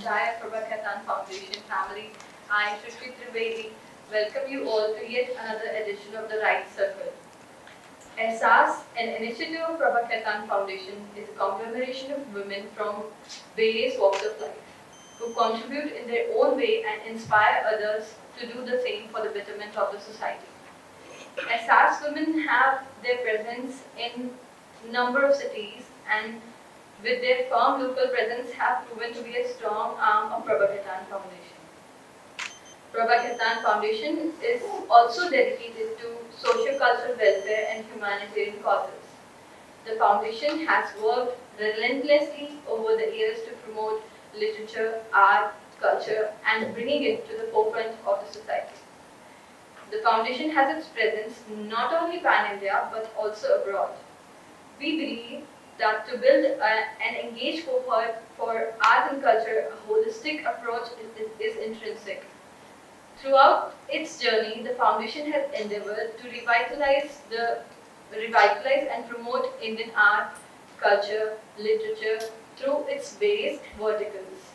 entire Prabha Foundation family, I, Srishti Trivedi, welcome you all to yet another edition of the Right Circle. SAS, an initiative of Prabha Foundation, is a conglomeration of women from various walks of life who contribute in their own way and inspire others to do the same for the betterment of the society. SAS women have their presence in a number of cities and with their firm local presence have proven to be a strong arm of Prabha Foundation. Prabha Foundation is also dedicated to socio-cultural welfare and humanitarian causes. The foundation has worked relentlessly over the years to promote literature, art, culture, and bringing it to the forefront of the society. The foundation has its presence not only pan-India but also abroad. We believe that to build an engaged cohort for art and culture, a holistic approach is intrinsic. Throughout its journey, the foundation has endeavored to revitalize and promote Indian art, culture, literature through its various verticals.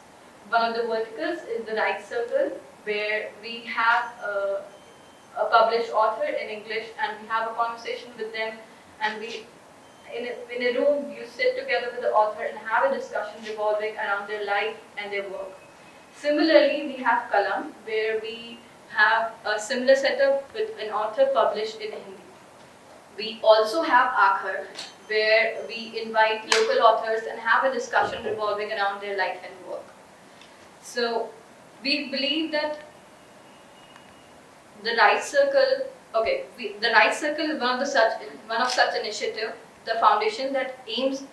One of the verticals is the Right Circle, where we have a published author in English and we have a conversation with them, and we in a room you sit together with the author and have a discussion revolving around their life and their work. Similarly, we have Kalam, where we have a similar setup with an author published in Hindi. We also have Akhar, where we invite local authors and have a discussion revolving around their life and work. So we believe that the Right Circle, the Right Circle is one of such initiative. The foundation that aims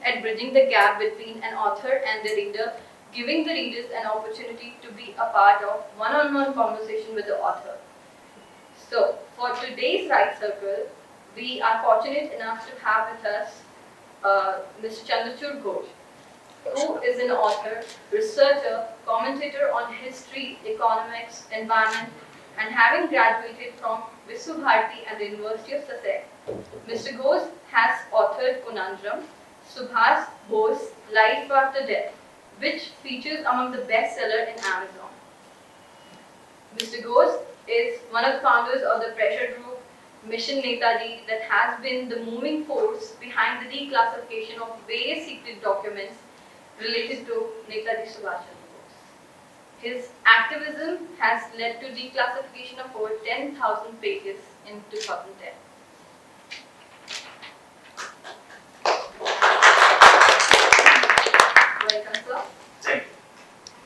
at bridging the gap between an author and the reader, giving the readers an opportunity to be a part of one-on-one conversation with the author. So, for today's Right Circle, we are fortunate enough to have with us Mr. Chandrachur Ghose, who is an author, researcher, commentator on history, economics, environment, and having graduated from Viswabharati and the University of Sussex, Mr. Ghose has authored Conundrum, Subhas Bose, Life After Death, which features among the bestseller in Amazon. Mr. Ghose is one of the founders of the pressure group Mission Netaji that has been the moving force behind the declassification of various secret documents related to Netaji Subhash Chandra Bose. His activism has led to declassification of over 10,000 pages in 2010. Welcome, sir. Thank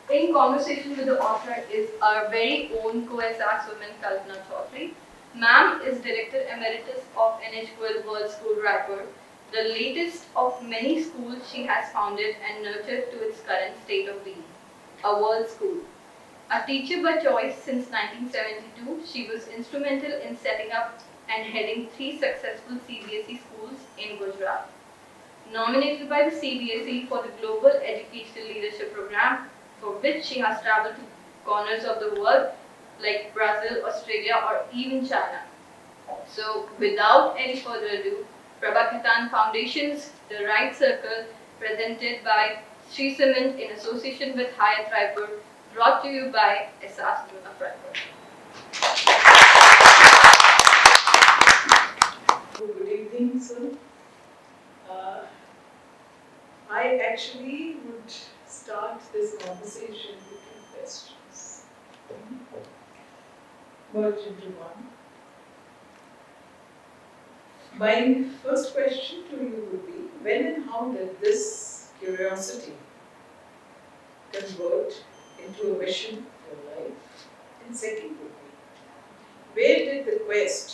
you. In conversation with the author is our very own co-SAS woman, Kalpana Chaudhary. Ma'am is Director Emeritus of NH Goel World School, Raipur, the latest of many schools she has founded and nurtured to its current state of being, a world school. A teacher by choice since 1972, she was instrumental in setting up and heading 3 successful CBSE schools in Gujarat. Nominated by the CBSE for the Global Educational Leadership Program, for which she has traveled to corners of the world like Brazil, Australia, or even China. So, without any further ado, Prabha Foundation's The Right Circle, presented by Sri Cement in association with Hyatt Raipur, brought to you by SAS Women of Raipur. Good evening, sir. I actually would start this conversation with 2 questions. Merge into one. My first question to you would be, when and how did this curiosity convert into a mission for life? And second would be, where did the quest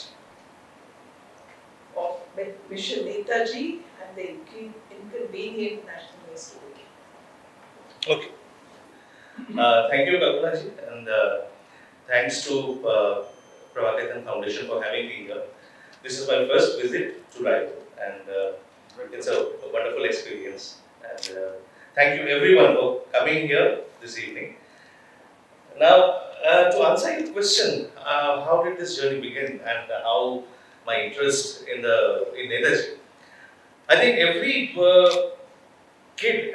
of Mission Netaji and the inconvenient nationalist begin? Okay. Thank you, Kalpana ji, and thanks to Prabha Foundation for having me here. This is my first visit to Raipur, and it's a wonderful experience. And thank you everyone for coming here this evening. Now, to answer your question, how did this journey begin, and how my interest in Netaji? I think every kid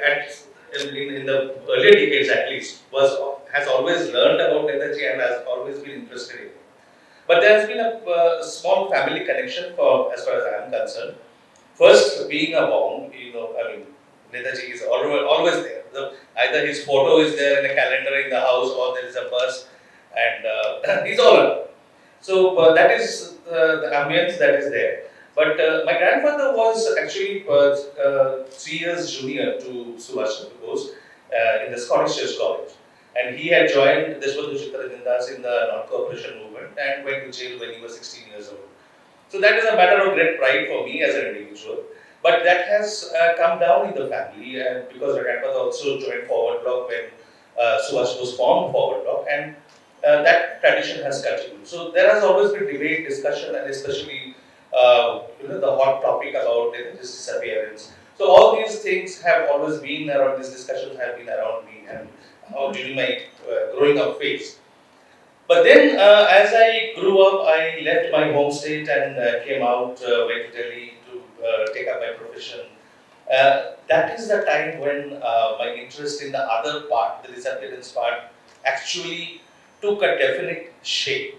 in the earlier decades at least has always learned about Netaji and has always been interested in it. But there has been a small family connection for as far as I am concerned. First, being a home, Netaji is always there. Either his photo is there in a calendar in the house or there is a bus and he's all around. So that is the ambience that is there. But my grandfather was actually 3 years junior to Subhash Ghose in the Scottish Church College. And he had joined Deshbandhu Chittaranjandas in the non-cooperation movement and went to jail when he was 16 years old. So that is a matter of great pride for me as an individual. But that has come down in the family, and because my grandfather also joined Forward Bloc when Subhash was formed Forward Bloc, and that tradition has continued. So there has always been debate, discussion, and especially the hot topic about this disappearance. So all these things have always been around. These discussions have been around me and during my growing up phase. But then, as I grew up, I left my home state and came out, went to Delhi to take up my profession. That is the time when my interest in the other part, the disappearance part, actually took a definite shape.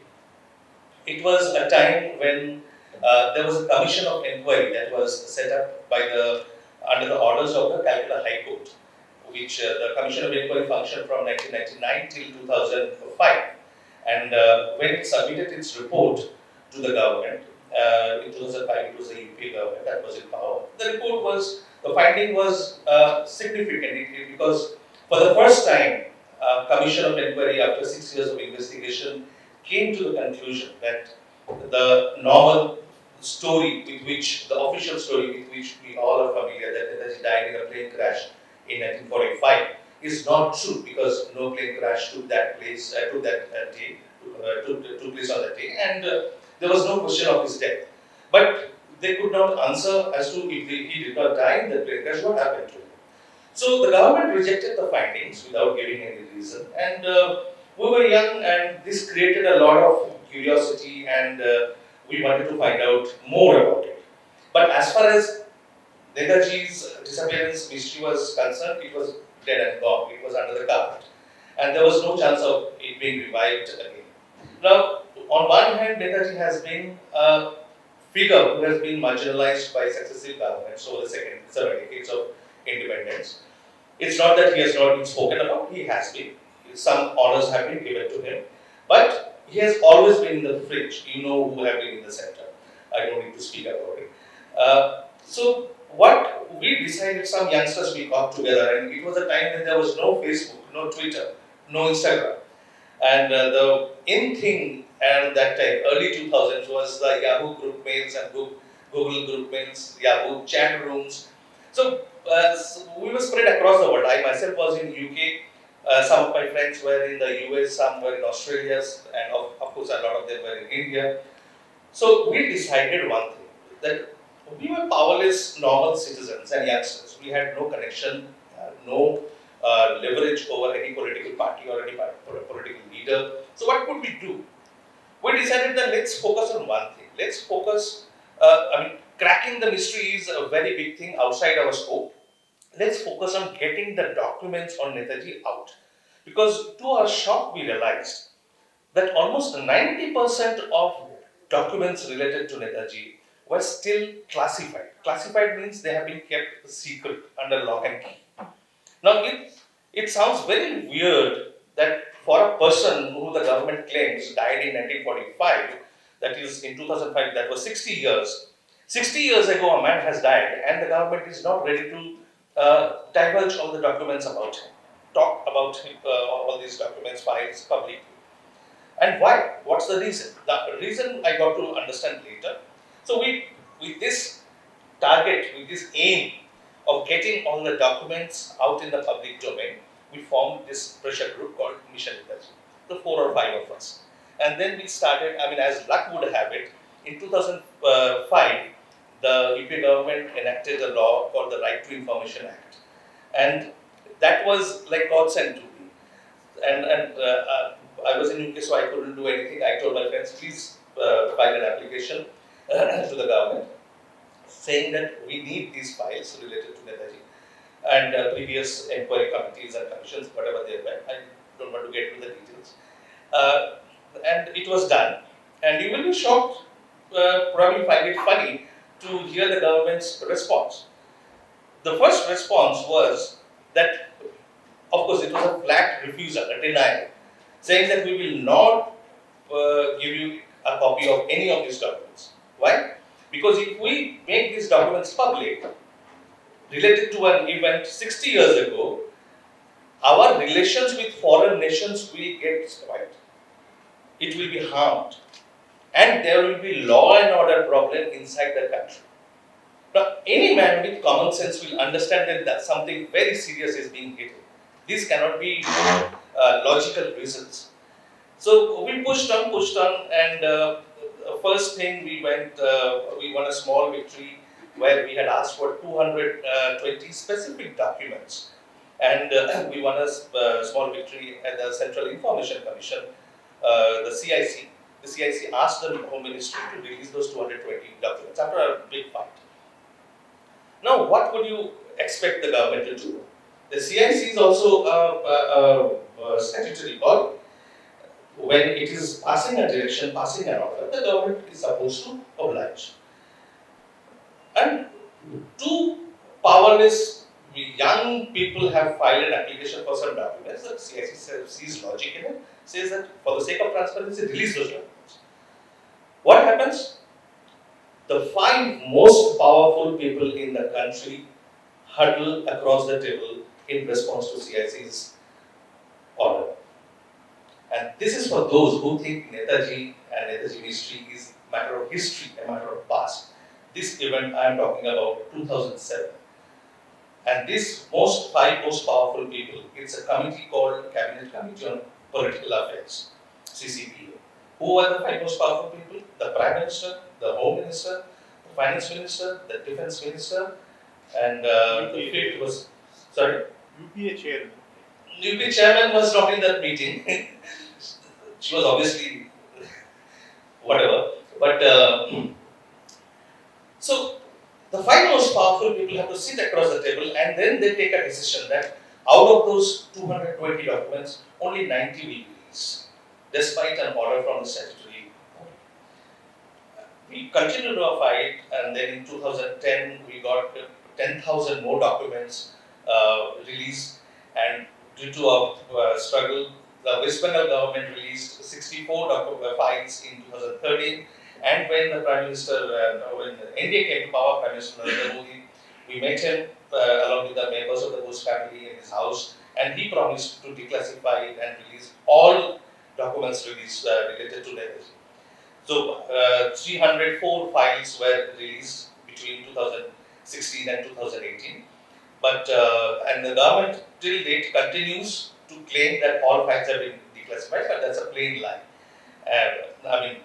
It was a time when there was a commission of inquiry that was set up by under the orders of the Calcutta High Court, which the commission of inquiry functioned from 1999 till 2005. And when it submitted its report to the government, in 2005 it was the UP government that was in power. The finding was significant because for the first time, Commission of Inquiry after 6 years of investigation came to the conclusion that the normal story with which, the official story with which we all are familiar, that he died in a plane crash in 1945, is not true because no plane crash took place on that day, and there was no question of his death. But they could not answer as to if he did not die in the plane crash, what happened to him. So the government rejected the findings without giving any reason, and we were young, and this created a lot of curiosity, and we wanted to find out more about it. But as far as Netaji's disappearance mystery was concerned, it was dead and gone. It was under the carpet, and there was no chance of it being revived again. Now, on one hand, Netaji has been a figure who has been marginalized by successive governments over the seven decades of independence. It's not that he has not been spoken about, he has been. Some honors have been given to him, but he has always been in the fringe. You know who have been in the center. I don't need to speak about it. So what we decided, some youngsters we got together, and it was a time when there was no Facebook, no Twitter, no Instagram. And the in thing at that time, early 2000s, was the Yahoo group mails and Google group mails, Yahoo chat rooms. So we were spread across the world. I myself was in UK. Some of my friends were in the US, some were in Australia, and of course a lot of them were in India. So we decided one thing, that we were powerless, normal citizens and youngsters. We had no connection, no leverage over any political party or any political leader. So what could we do? We decided that let's focus on one thing. Let's focus, cracking the mystery is a very big thing outside our scope. Let's focus on getting the documents on Netaji out. Because to our shock, we realized that almost 90% of documents related to Netaji were still classified. Classified means they have been kept secret under lock and key. Now, it sounds very weird that for a person who the government claims died in 1945, that is in 2005, that was 60 years. 60 years ago, a man has died, and the government is not ready to divulge all the documents about him, talk about him, all these documents, files publicly. And why? What's the reason? The reason I got to understand later. So with this target, with this aim of getting all the documents out in the public domain, we formed this pressure group called Mission Netaji, the 4 or 5 of us. And then we started, as luck would have it, in 2005, the UP government enacted a law called the Right to Information Act. And that was like God sent to me. And I was in UK, so I couldn't do anything. I told my friends, please file an application to the government saying that we need these files related to Netaji. and previous inquiry committees and commissions, whatever they were. I don't want to get into the details. And it was done. And you will be shocked, probably find it funny, to hear the government's response. The first response was that, of course, it was a flat refusal, a denial, saying that we will not give you a copy of any of these documents. Why? Because if we make these documents public, related to an event 60 years ago, our relations with foreign nations will get spoiled. It will be harmed. And there will be law and order problem inside the country. Now, any man with common sense will understand that something very serious is being hidden. These cannot be logical reasons. So we pushed on, and first thing we won a small victory where we had asked for 220 specific documents, and we won a small victory at the Central Information Commission, the CIC. The CIC asked the Home Ministry to release those 220 documents after a big fight. Now, what would you expect the government to do? The CIC is also a statutory body. When it is passing a direction, passing an order, the government is supposed to oblige. And two powerless young people have filed an application for some documents. The CIC sees logic in it, says that for the sake of transparency, release those documents. What happens? The five most powerful people in the country huddle across the table in response to CIC's order. And this is for those who think Netaji and Netaji history is a matter of history, a matter of past. This event I am talking about 2007. And these five most powerful people, it's a committee called Cabinet Committee on Political Affairs, CCPA. Who are the five most powerful people? The Prime Minister, the Home Minister, the Finance Minister, the Defense Minister, and the fifth was, sorry? UPA chairman. UPA chairman was not in that meeting. She was obviously whatever. But so the five most powerful people have to sit across the table and then they take a decision that out of those 220 documents, only 90 will be released, despite an order from the statutory body. We continued our fight, and then in 2010 we got 10,000 more documents released, and due to our struggle, the West Bengal government released 64 files in 2013, and when the Prime Minister, when India came to power, Prime Minister Narendra Modi, we met him along with the members of the Ghose family in his house, and he promised to declassify and release all documents related to Netaji. So 304 files were released between 2016 and 2018. But and the government till date continues to claim that all files have been declassified, but that's a plain lie. I mean,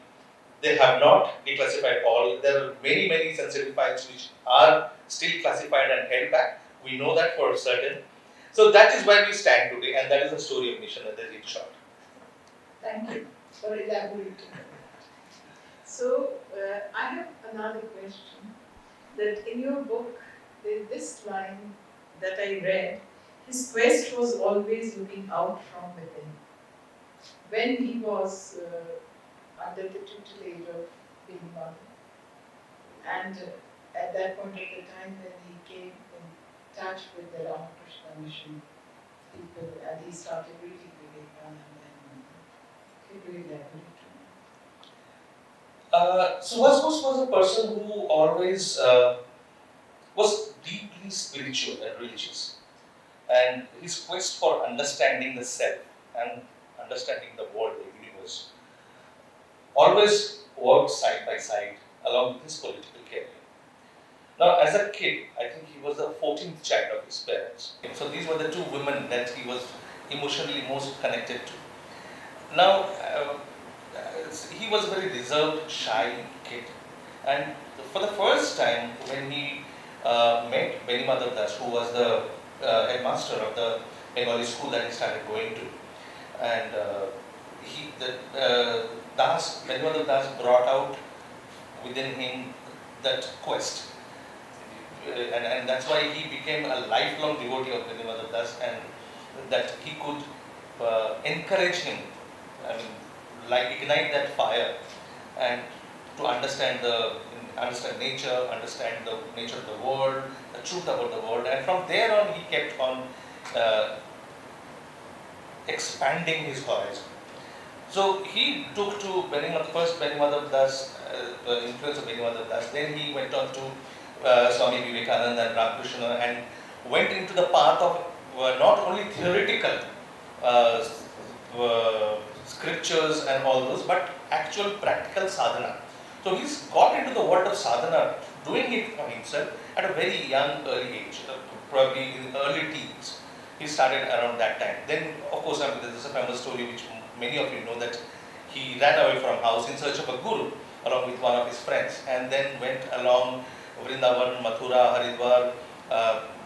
they have not declassified all. There are many sensitive files which are still classified and held back. We know that for certain. So that is where we stand today, and that is the story of Mission Netaji in short. Thank you for elaborating. So, I have another question, that in your book, there's this line that I read, his quest was always looking out from within. When he was under the tutelage of being mother, and at that point of the time when he came in touch with the Ramakrishna Mission people and he started reading Vivekananda and could you elaborate? Subhash was a person who always was deeply spiritual and religious, and his quest for understanding the self and understanding the world, the universe, always worked side by side along with his political career. Now, as a kid, I think he was the 14th child of his parents. So these were the two women that he was emotionally most connected to. Now, he was a very reserved, shy kid, and for the first time when he met Benimadhav Das, who was the headmaster of the Bengali school that he started going to, and Benimadhav Das brought out within him that quest. and that's why he became a lifelong devotee of Benimada Das, and that he could encourage him, I mean, like ignite that fire, and to understand nature, understand the nature of the world, the truth about the world, and from there on he kept on expanding his horizon. So he took to first Benimada Das, the influence of Benimada Das, then he went on to Swami Vivekananda and Ramakrishna, and went into the path of not only theoretical uh, scriptures and all those, but actual practical sadhana. So he's got into the world of sadhana, doing it for himself at a very young, early age, probably in early teens. He started around that time. Then, of course, there's a famous story which many of you know, that he ran away from house in search of a guru along with one of his friends, and then went along Vrindavan, Mathura, Haridwar,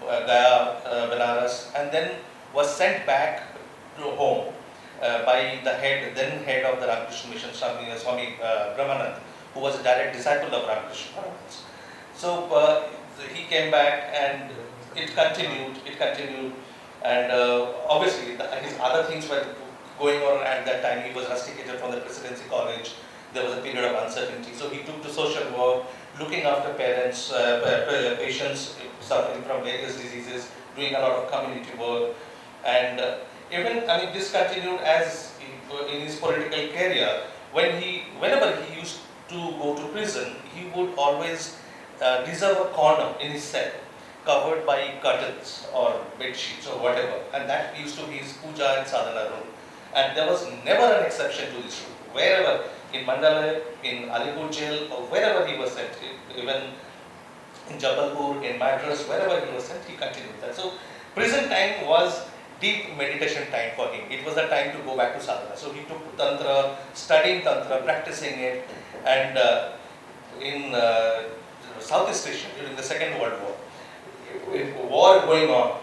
Gaya, Benares, and then was sent back to home by the then head of the Ramakrishna Mission, Swami Brahmanand, who was a direct disciple of Ramakrishna. So he came back, and it continued, and obviously his other things were going on at that time. He was rusticated from the Presidency College. There was a period of uncertainty, so he took to social work, looking after parents, patients suffering from various diseases, doing a lot of community work, and this continued as in his political career. Whenever he used to go to prison, he would always reserve a corner in his cell, covered by curtains or bed sheets or whatever, and that used to be his puja and sadhana room. And there was never an exception to this rule. Wherever, in Mandalay, in Alipur jail, or wherever he was sent, even in Jabalpur, in Madras, wherever he was sent, he continued that. So prison time was deep meditation time for him. It was a time to go back to sadhana. So he took Tantra, studying Tantra, practicing it, and in Southeast Asia during the Second World War, war going on,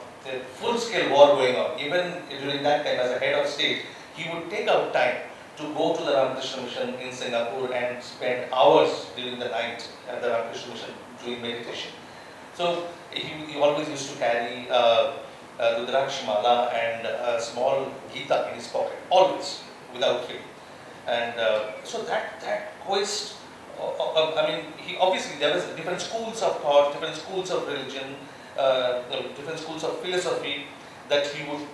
full-scale war going on. Even during that time, as a head of state, he would take out time to go to the Ramakrishna Mission in Singapore and spend hours during the night at the Ramakrishna Mission doing meditation. So he always used to carry Rudraksh Mala and a small Gita in his pocket, always, without fail. And so that quest, he obviously, there was different schools of thought, different schools of religion, different schools of philosophy that he would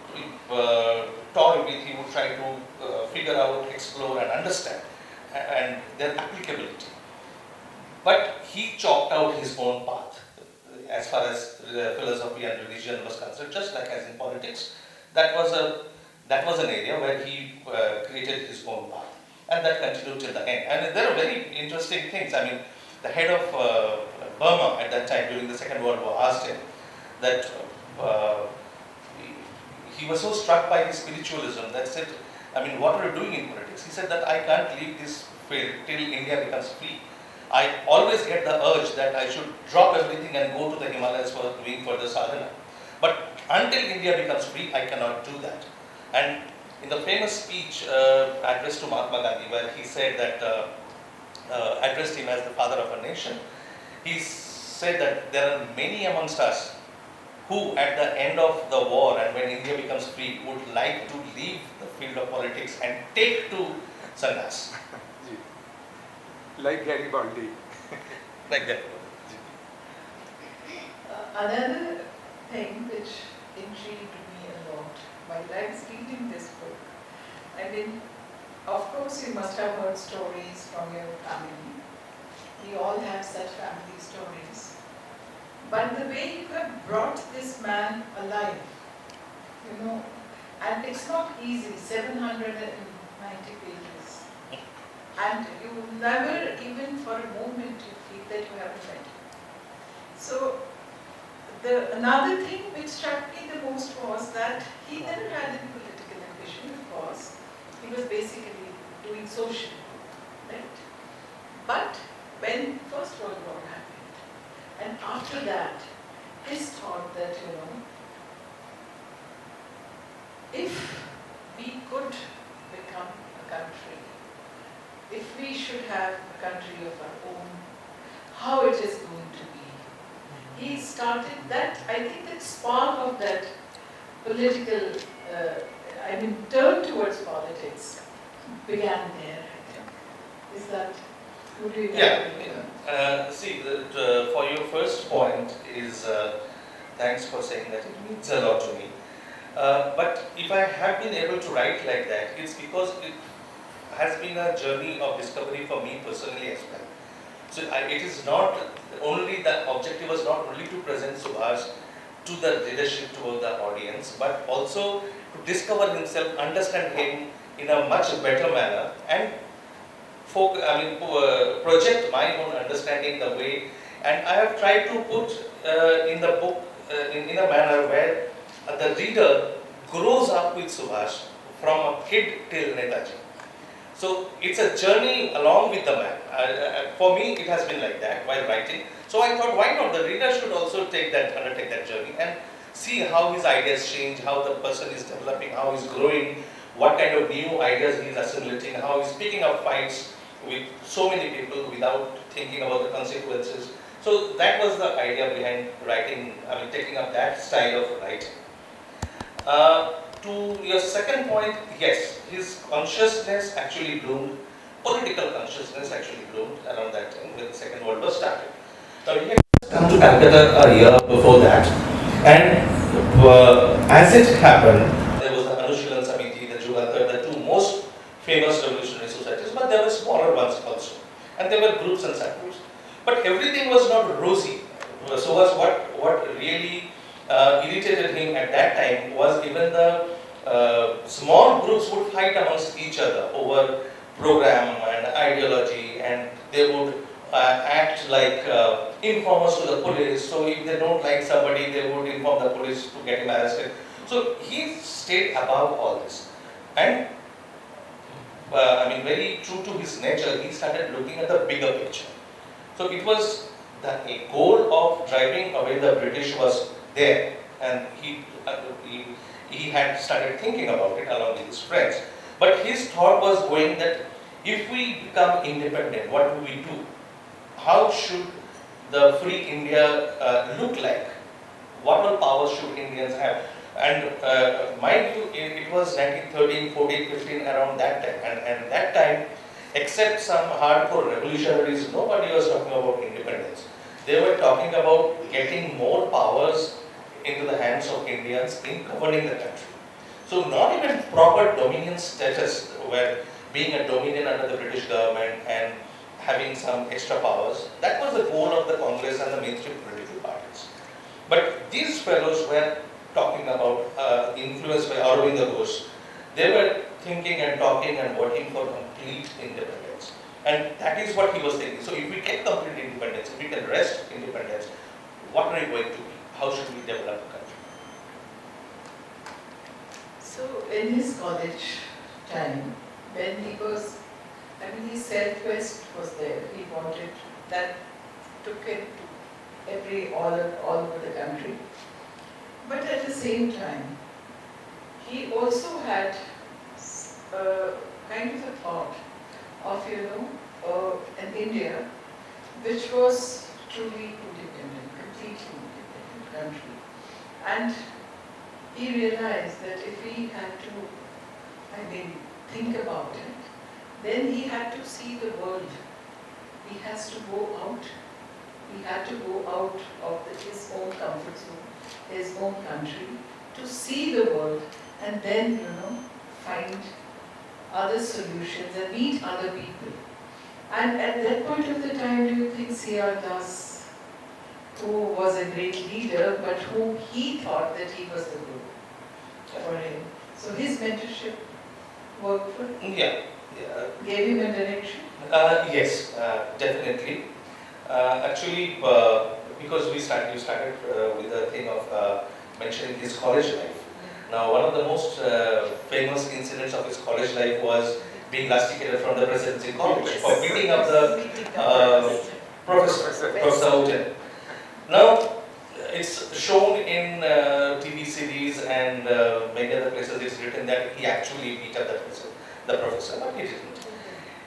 toy with, he would try to figure out, explore and understand, and their applicability. But he chalked out his own path as far as philosophy and religion was concerned, just like as in politics. That was an area where he created his own path, and that continued till the end. And there are very interesting things. The head of Burma at that time during the Second World War asked him that he was so struck by his spiritualism that said, what are you doing in politics? He said that I can't leave this field till India becomes free. I always get the urge that I should drop everything and go to the Himalayas for doing further sadhana. But until India becomes free, I cannot do that. And in the famous speech addressed to Mahatma Gandhi, where he said that, addressed him as the father of a nation, he said that there are many amongst us who at the end of the war and when India becomes free would like to leave the field of politics and take to sannyas. Like Garibaldi. Like that. Another thing which intrigued me a lot while I was reading this book, of course you must have heard stories from your family. We all have such family stories. But the way you have brought this man alive, and it's not easy, 790 pages. And you never, even for a moment, you feel that you haven't read it. So, another thing which struck me the most was that he never had any political ambition, because he was basically doing social, right? But when First World War happened, and after that, his thought that, if we could become a country, if we should have a country of our own, how it is going to be. he started that, I think that spark of that political, turn towards politics began there, I think. Is that, would you agree? See, for your first point is, thanks for saying that, it means a lot to me. But if I have been able to write like that, it's because it has been a journey of discovery for me personally as well. So it is not only, the objective was not only to present Subhash to the leadership, to the audience, but also to discover himself, understand him in a much better manner, and project my own understanding the way. And I have tried to put in the book in a manner where the reader grows up with Subhash from a kid till Netaji. So it's a journey along with the man. For me, it has been like that while writing. So I thought, why not? The reader should also undertake that journey and see how his ideas change, how the person is developing, how he's growing, what kind of new ideas he's assimilating, how he's picking up fights with so many people without thinking about the consequences. So that was the idea behind writing, taking up that style of writing. To your second point, yes, his consciousness actually bloomed, political consciousness actually bloomed around that time when the Second World War started. Now he had come to Calcutta a year before that, and as it happened, there was the Anushilan Samiti, the Jugankar, the two most famous revolutionary societies, but there were smaller ones also, and there were groups and subgroups. But everything was not rosy. So was what really irritated him at that time was even the small groups would fight amongst each other over program and ideology, and they would act like informers to the police. So if they don't like somebody, they would inform the police to get him arrested. So he stayed above all this, and very true to his nature, he started looking at the bigger picture. So it was that a goal of driving away the British was there, and he had started thinking about it along with his friends. But his thought was going that if we become independent, what do we do? How should the free India look like? What all powers should Indians have? And mind you, it was 1913, 14, 15, around that time. And that time, except some hardcore revolutionaries, nobody was talking about independence. They were talking about getting more powers into the hands of Indians in governing the country. So not even proper dominion status, where being a dominion under the British government and having some extra powers, that was the goal of the Congress and the mainstream political parties. But these fellows were talking about, influenced by Aurobindo Ghose, they were thinking and talking and working for complete independence. And that is what he was thinking. So if we get complete independence, if we can wrest independence, what are we going to be? How should we develop the country? So in his college time, when he was, his self-quest was there. He wanted, that took it to all over the country. But at the same time, he also had kind of a thought of, an India which was truly independent, completely independent country. And he realized that if he had to, think about it, then he had to see the world. He has to go out. He had to go out of his own comfort zone, his own country, to see the world and then, find other solutions and meet other people. And at that point of the time, do you think C.R. Das, who was a great leader, but who he thought that he was the guru for him? So his mentorship worked for him? Yeah. Gave him a direction? Yes, definitely. Actually, because you started with the thing of mentioning his college life. Now, one of the most famous incidents of his college life was being rusticated from the presidency college for beating up the Professor Houghton. Now, it's shown in TV series and many other places. It's written that he actually beat up the professor, but he didn't.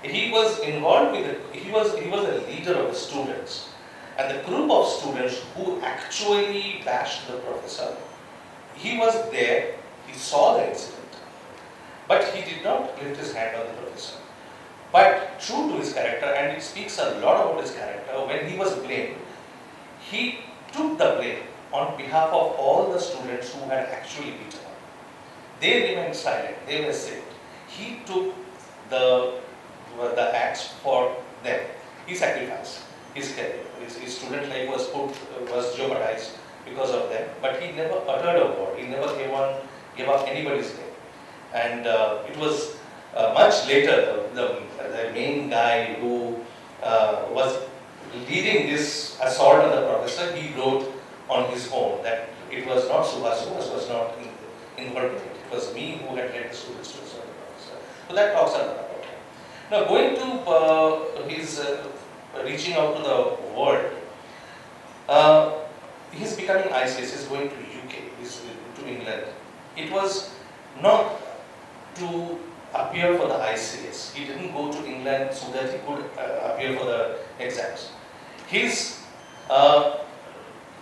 He was involved with it. He was a leader of the students, And the group of students who actually bashed the professor, he was there, he saw the incident, but he did not lift his hand on the professor. But true to his character, and it speaks a lot about his character, when he was blamed, he took the blame on behalf of all the students who had actually beaten him. They remained silent, they were saved. He took the acts for them. He sacrificed his career. His student life was jeopardized because of them, but he never uttered a word. He never gave up anybody's name. And it was much later, the main guy who was leading this assault on the professor, he wrote on his own that it was not Subhash was not involved in it. It was me who had led the students to assault the professor. So that talks a lot about him. Now going to his reaching out to the world, he's becoming ICS, he's going to UK, he's to England. It was not to appear for the ICS. He didn't go to England so that he could appear for the exams. His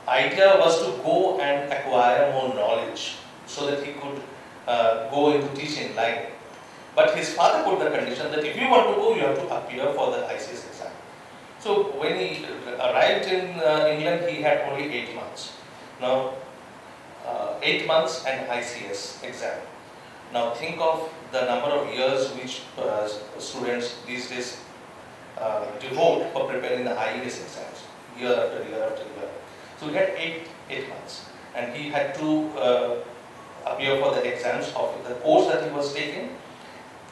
idea was to go and acquire more knowledge so that he could go into teaching line. But his father put the condition that if you want to go, you have to appear for the ICS exam. So when he arrived in England, he had only 8 months. Now, 8 months and ICS exam. Now think of the number of years which students these days devote for preparing the IES exams, year after year after year. So he had 8 months, and he had to appear for the exams of the course that he was taking,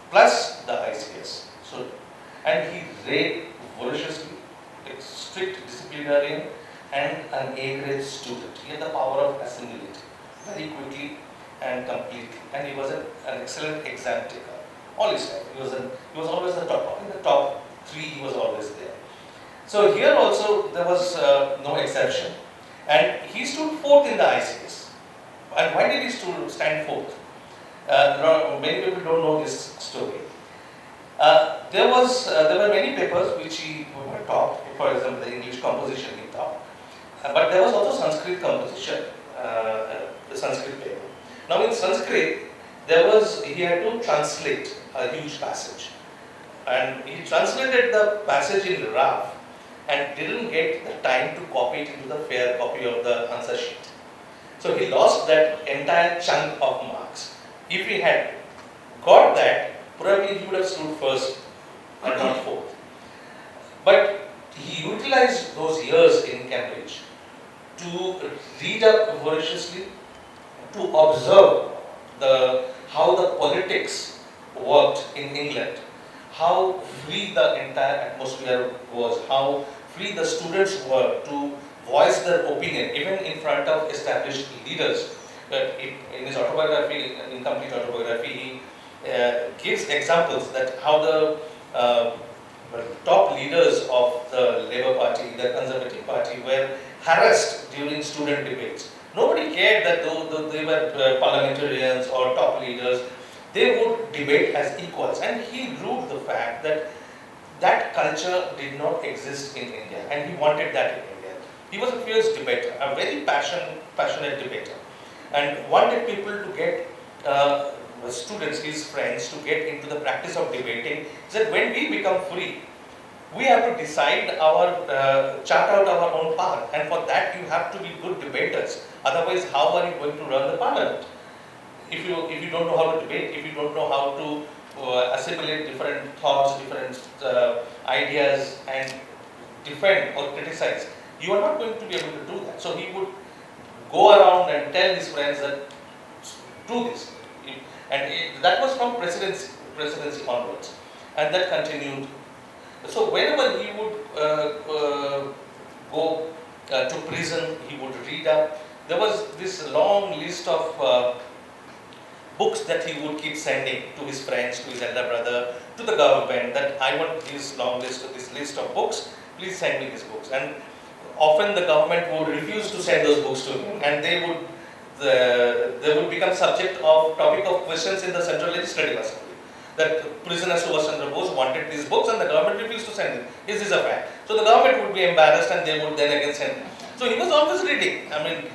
plus the ICS. So, and he read voraciously, like strict disciplinarian and an A-grade student. He had the power of assimilation very quickly and completely, and he was an excellent exam taker. All his life, he was always the top. In the top 3, he was always there. So here also there was no exception, and he stood 4th in the ICS. And why did he stand 4th? Many people don't know this story. There were many papers which he taught. For example, the English composition he taught, but there was also Sanskrit composition, the Sanskrit paper. Now in Sanskrit, he had to translate a huge passage, and he translated the passage in rough and didn't get the time to copy it into the fair copy of the answer sheet. So he lost that entire chunk of marks. If he had got that, probably he would have stood 1st and not 4th. But he utilized those years in Cambridge to read up voraciously, to observe how the politics worked in England, how free the entire atmosphere was, how free the students were to voice their opinion, even in front of established leaders. In his autobiography, incomplete autobiography, he gives examples that how the top leaders of the Labour Party, the Conservative Party, were harassed during student debates. Nobody cared that though they were parliamentarians or top leaders, they would debate as equals. And he proved the fact that that culture did not exist in India, and he wanted that in India. He was a fierce debater, a very passionate debater, and wanted people to get students, his friends, to get into the practice of debating. He said, when we become free, we have to decide chart out our own path, and for that you have to be good debaters. Otherwise, how are you going to run the parliament? If you don't know how to debate, if you don't know how to assimilate different thoughts, different ideas, and defend or criticize, you are not going to be able to do that. So he would go around and tell his friends that do this, and that was from presidency onwards, and that continued. So whenever he would go to prison, he would read up. There was this long list of books that he would keep sending to his friends, to his elder brother, to the government, that I want this long list, this list of books, please send me these books. And often the government would refuse to send those books to him, and they would become topic of questions in the Central Legislative Assembly. that prisoner Subhash Chandra Bose wanted these books and the government refused to send them. Is this a fact? So the government would be embarrassed and they would then again send them. So he was always reading. I mean,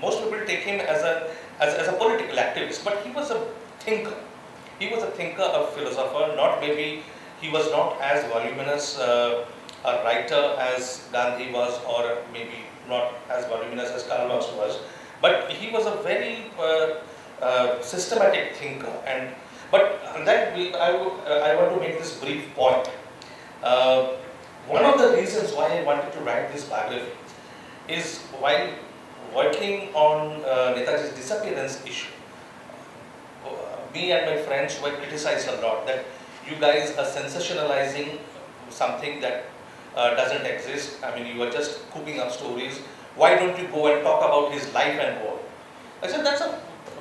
most people take him as a political activist, but he was a thinker. He was a thinker, a philosopher, not maybe, he was not as voluminous a writer as Gandhi was, or maybe not as voluminous as Karl Marx was, but he was a very systematic thinker. I want to make this brief point. One of the reasons why I wanted to write this biography is while working on Netaji's disappearance issue, me and my friends were criticized a lot that you guys are sensationalizing something that doesn't exist. I mean, you are just cooking up stories. Why don't you go and talk about his life and work? I said, that's a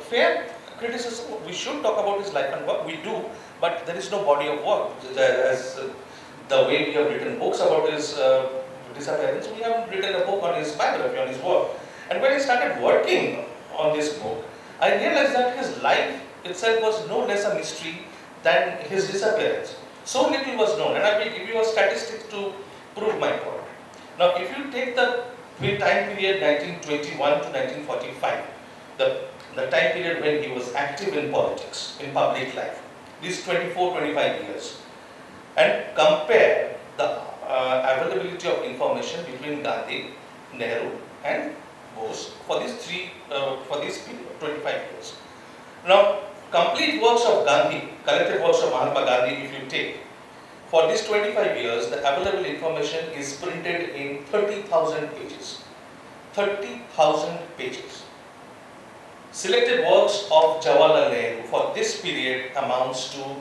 fair criticism. We should talk about his life and work. We do, but there is no body of work. As the way we have written books about his disappearance, we haven't written a book on his biography, on his work. And when I started working on this book, I realized that his life itself was no less a mystery than his disappearance. So little was known, and I will give you a statistic to prove my point. Now, if you take the time period 1921 to 1945, the time period when he was active in politics, in public life, these 24-25 years, and compare the availability of information between Gandhi, Nehru, and Bose for these period, 25 years. Now, complete works of Gandhi, collected works of Mahatma Gandhi, if you take, for these 25 years, the available information is printed in 30,000 pages. 30,000 pages. Selected works of Jawaharlal Nehru for this period amounts to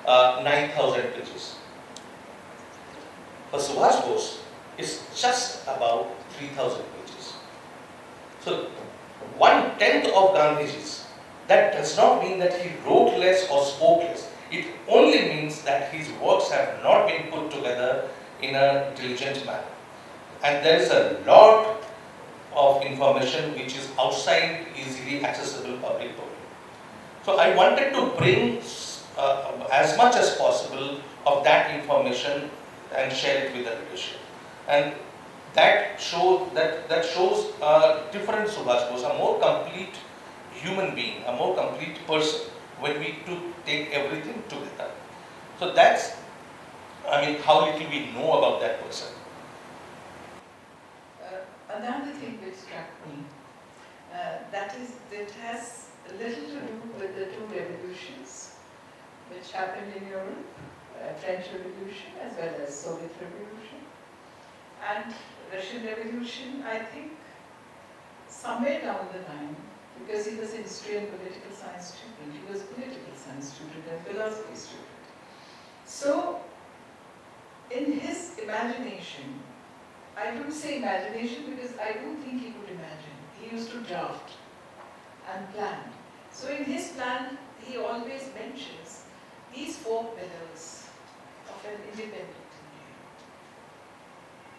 9,000 pages. For Subhash Bose, it's just about 3,000 pages. So, 1/10 of Gandhiji's. That does not mean that he wrote less or spoke less. It only means that his works have not been put together in a diligent manner. And there is a lot of information which is outside easily accessible public domain. So I wanted to bring as much as possible of that information and share it with the readership. And that shows a different Subhash Bose, a more complete human being, a more complete person when we take everything together. So that's, I mean, how little we know about that person. Another thing which struck me, that has a little to do with the two revolutions which happened in Europe, French Revolution as well as Soviet Revolution. And Russian Revolution, I think, somewhere down the line, because he was a history and political science student, he was a political science student and philosophy student. So, in his imagination, I don't say imagination because I don't think he could imagine. He used to draft and plan. So in his plan, he always mentions these 4 pillars of an independent India.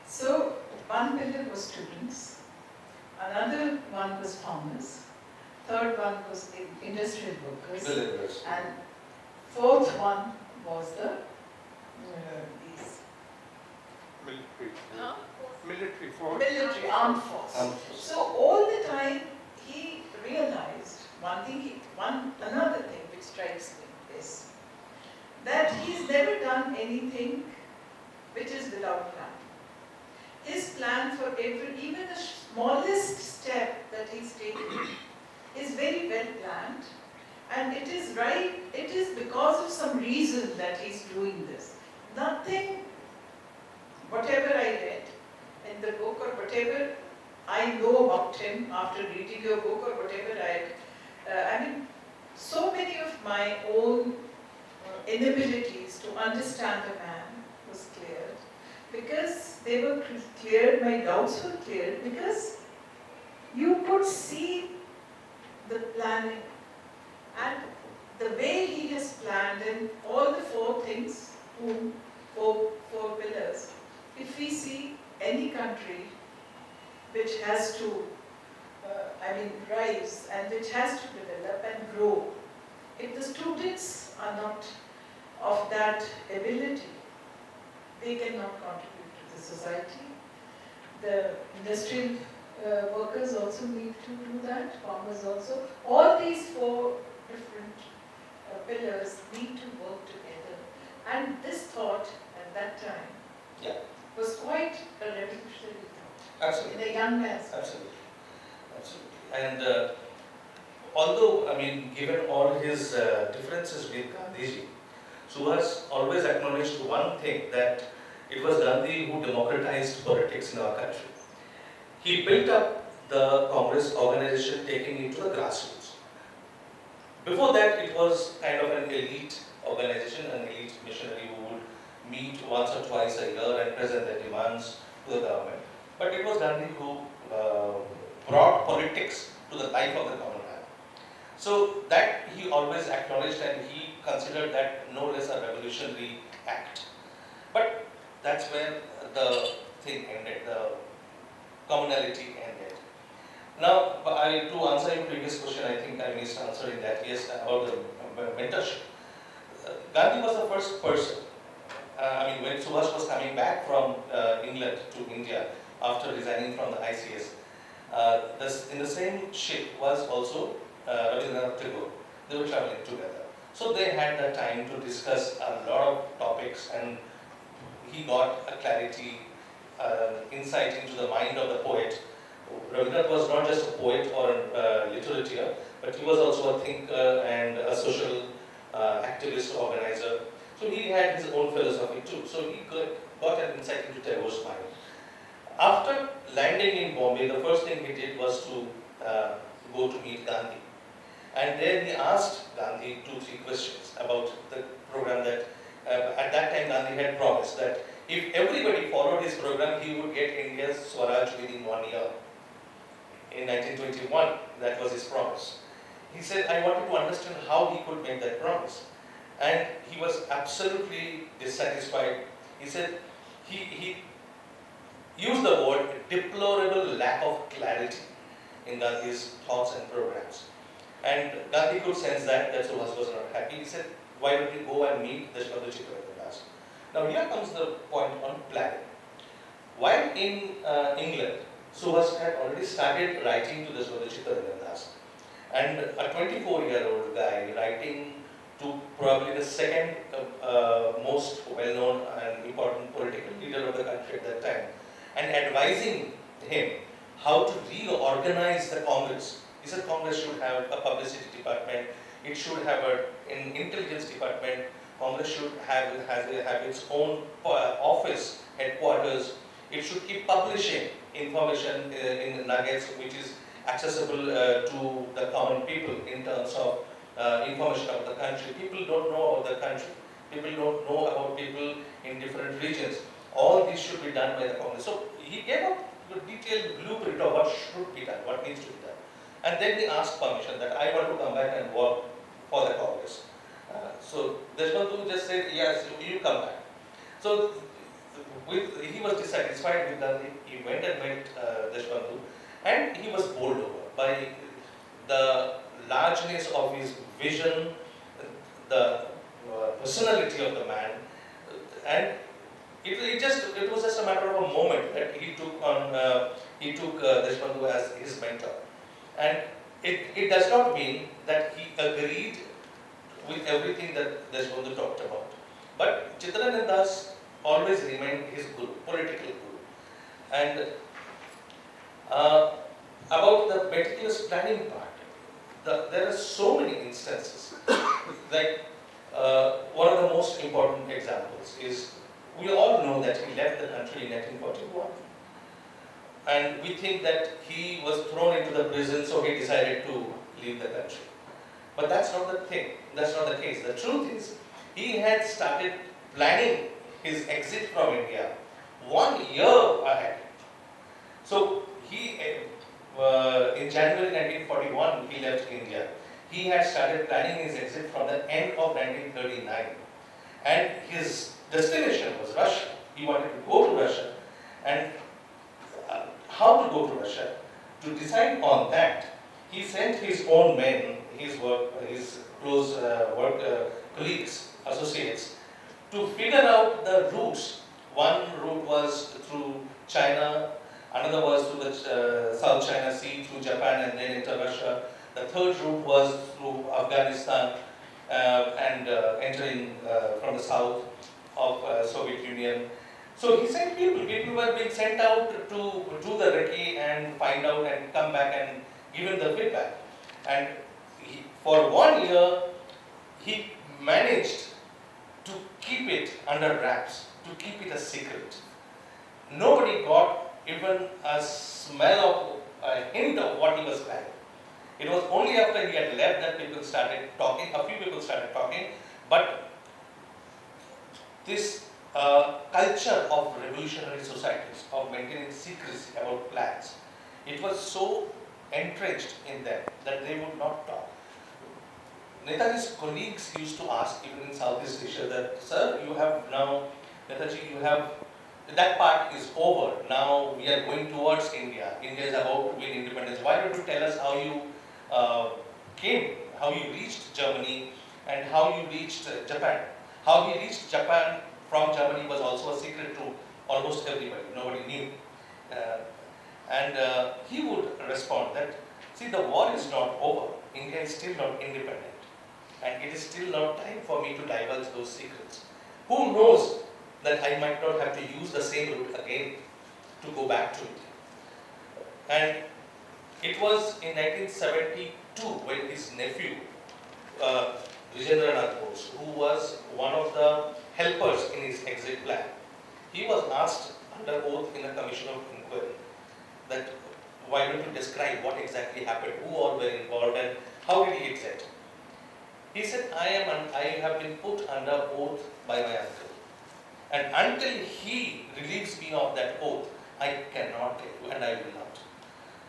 So one pillar was students, another one was farmers, third one was industrial workers, and fourth one was the military armed force. So all the time he realized another thing which strikes me is that he's never done anything which is without plan. His plan for even the smallest step that he's taken is very well planned, and it is because of some reason that he's doing this. Nothing, whatever I read in the book or whatever I know about him after reading your book or whatever I mean, so many of my own inabilities to understand a man was cleared because they were cleared, my doubts were cleared because you could see the planning and the way he has planned in all the 4 things, 4 pillars. If we see any country which has to rise and which has to develop and grow, if the students are not of that ability, they cannot contribute to the society. The industrial workers also need to do that, farmers also. All these four different pillars need to work together. And this thought at that time Yeah. was quite a revolutionary thought Absolutely. in a young man's mind. Absolutely. Absolutely. And although, I mean, given all his differences with Gandhiji, Subhash always acknowledged one thing, that it was Gandhi who democratized politics in our country. He built up the Congress organization, taking it to the grassroots. Before that, it was kind of an elite organization, an elite missionary who would meet once or twice a year and present their demands to the government. But it was Gandhi who brought politics to the life of the common man. So that he always acknowledged, and he considered that no less a revolutionary act. But that's where the thing ended, the commonality ended. Now, to answer your previous question, I think I missed answering that, yes, about the mentorship. Gandhi was the first person, I mean, when Subhash was coming back from England to India after resigning from the ICS, in the same ship was also Rabindranath Tagore. They were traveling together. So they had the time to discuss a lot of topics, and he got a clarity, insight into the mind of the poet. Rabindranath was not just a poet or a literature, but he was also a thinker and a social activist, organizer. So he had his own philosophy too. So he got an insight into Tagore's mind. After landing in Bombay, the first thing he did was to go to meet Gandhi. And then he asked Gandhi 2-3 questions about the program that, at that time Gandhi had promised that if everybody followed his program, he would get India's Swaraj within 1 year. In 1921, that was his promise. He said, I wanted to understand how he could make that promise. And he was absolutely dissatisfied. He said, he used the word deplorable lack of clarity in Gandhi's thoughts and programs. And Gandhi could sense that Subhash was not happy. He said, why don't you go and meet Deshbandhu Chitradas? Now here comes the point on planning. While in England, Subhash had already started writing to Deshbandhu Chitradas. And a 24-year-old guy writing to probably the second most well-known and important political leader of the country at that time, and advising him how to reorganize the Congress. He said Congress should have a publicity department, it should have an intelligence department, Congress should have its own office, headquarters, it should keep publishing information in nuggets which is accessible to the common people in terms of information about the country. People don't know about the country. People don't know about people in different regions. All this should be done by the Congress. So he gave a detailed blueprint of what should be done, what needs to be done. And then he asked permission that I want to come back and work for the Congress. So Deshbandhu just said, yes, you come back. So he was dissatisfied with Gandhi. He went and met Deshbandhu, and he was bowled over by the largeness of his vision, the personality of the man, and it was just a matter of a moment that he took Deshbandhu as his mentor. And it does not mean that he agreed with everything that Deshbandhu talked about. But Chittaranjan Das always remained his guru, political guru. And about the meticulous planning part, there are so many instances. Like one of the most important examples is, we all know that he left the country in 1941. And we think that he was thrown into the prison, so he decided to leave the country. But that's not the thing. That's not the case. The truth is, he had started planning his exit from India 1 year ahead. So he, in January 1941, he left India. He had started planning his exit from the end of 1939. And his destination was Russia. He wanted to go to Russia. And how to go to Russia? To decide on that, he sent his own men, his close was through Afghanistan and entering from the south of Soviet Union. So he sent people were being sent out to do the recce and find out and come back and give him the feedback. And for 1 year, he managed to keep it under wraps, to keep it a secret. Nobody got even a smell of, a hint of what he was planning. It was only after he had left that people started talking, a few people started talking, but this culture of revolutionary societies, of maintaining secrecy about plans, it was so entrenched in them that they would not talk. Netaji's colleagues used to ask, even in Southeast Asia, that, sir, you have now, Netaji, you have, that part is over. Now we are going towards India. India is about to win independence. Why don't you tell us how you came, how you reached Germany and how you reached Japan? How he reached Japan from Germany was also a secret to almost everybody. Nobody knew. He would respond that, see, the war is not over. India is still not independent. And it is still not time for me to divulge those secrets. Who knows that I might not have to use the same route again to go back to it. And it was in 1972 when his nephew, Vijayendra Ghose, who was one of the helpers in his exit plan, he was asked under oath in a commission of inquiry that why don't you describe what exactly happened, who all were involved and how did he exit? He said, I have been put under oath by my uncle. And until he relieves me of that oath, I cannot tell you and I will not.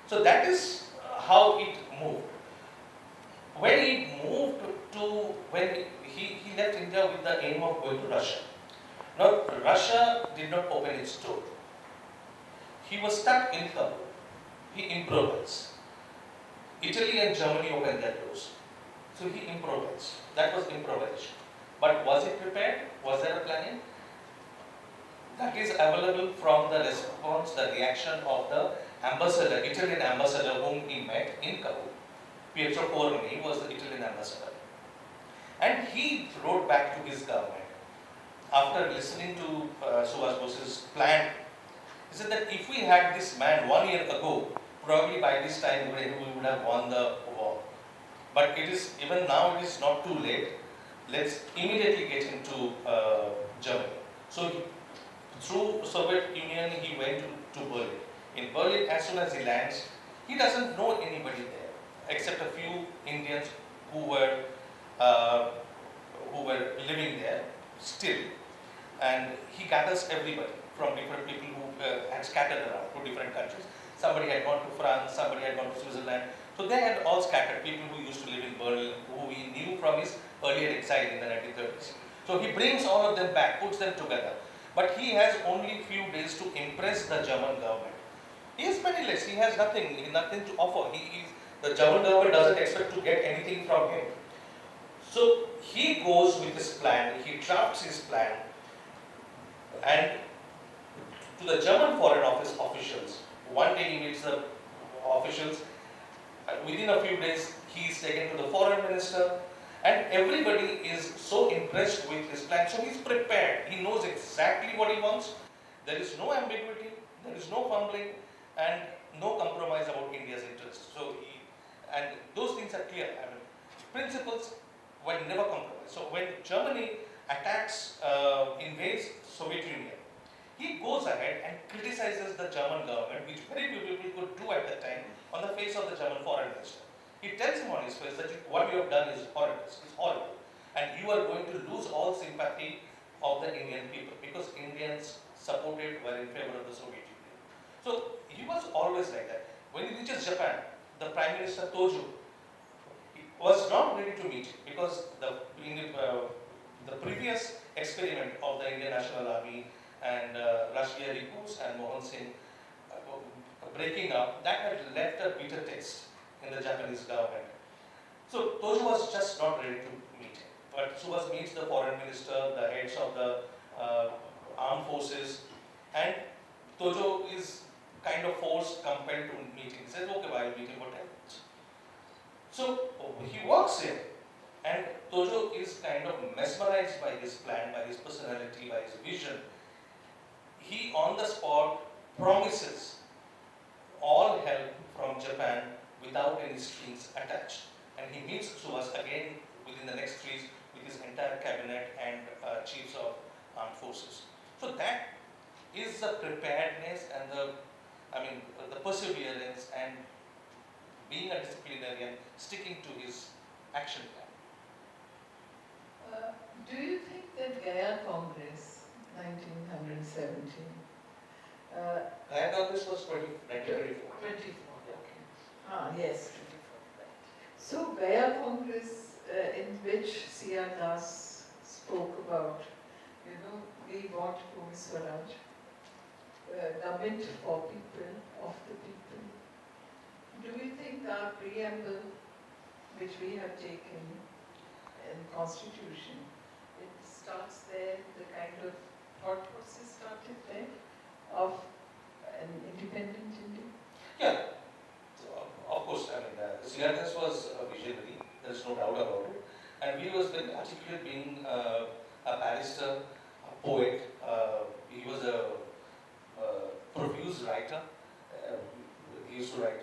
So that is how it moved. When he left India with the aim of going to Russia. Now, Russia did not open its door. He was stuck in Kabul. He improvised. Italy and Germany opened their doors. So he improvised. That was improvisation. But was it prepared? Was there a planning? That is available from the response, the reaction of the ambassador, Italian ambassador whom he met in Kabul. Pietro Coroni was the Italian ambassador. And he wrote back to his government after listening to Subhash Bose's plan. He said that if we had this man 1 year ago, probably by this time we would have won the war. But it is, even now it is not too late. Let's immediately get into Germany. So through Soviet Union he went to Berlin. In Berlin, as soon as he lands, he doesn't know anybody there except a few Indians who were living there still. And he gathers everybody from different people who had scattered around to different countries. Somebody had gone to France, somebody had gone to Switzerland. So they had all scattered, people who used to live in Berlin, who he knew from his earlier exile in the 1930s. So he brings all of them back, puts them together. But he has only few days to impress the German government. He is penniless, he has nothing to offer. The German government doesn't expect to get anything from him. So he goes with his plan, he drafts his plan, and to the German Foreign Office officials, one day he meets the officials, within a few days he is taken to the foreign minister, and everybody is so impressed with his plan. So he is prepared, he knows exactly what he wants, there is no ambiguity, there is no fumbling, and no compromise about India's interests. So and those things are clear. I mean, principles were never compromised. So when Germany attacks, invades Soviet Union, he goes ahead and criticizes the German government, which very few people could do at that time, on the face of the German foreign minister. He tells him on his face that what you have done is horrendous, it's horrible, and you are going to lose all sympathy of the Indian people because Indians supported were in favor of the Soviet Union. So he was always like that. When he reaches Japan, the Prime Minister Tojo was not ready to meet because the previous experiment of the Indian National Army and Rashtriya Ghose and Mohan Singh breaking up, that had left a bitter taste in the Japanese government. So Tojo was just not ready to meet him. But Subhash meets the foreign minister, the heads of the armed forces, and Tojo is kind of forced, compelled to meet him. He says, okay, I will meet him for 10 minutes. So he walks in, and Tojo is kind of mesmerized by his plan, by his personality, by his vision. He on the spot promises all help from Japan without any strings attached. And he meets Subhas again within the next 3 weeks with his entire cabinet and chiefs of armed forces. So that is the preparedness and the perseverance and being a disciplinarian, sticking to his action plan. Do you think that Gaya Congress, 1917, Gaya Congress was 1924. 24, okay. Yes, 24. So Gaya Congress, in which C.R. Das spoke about, we want Bhumi Swaraj, government for people, of the people. Do you think our preamble, which we have taken in Constitution, it starts there, the kind of thought process started there of an independent India? Yeah, of course, C.R. Das was a visionary, there is no doubt about it. And he was very articulate, being a barrister, a poet. He was a profuse writer. He used to write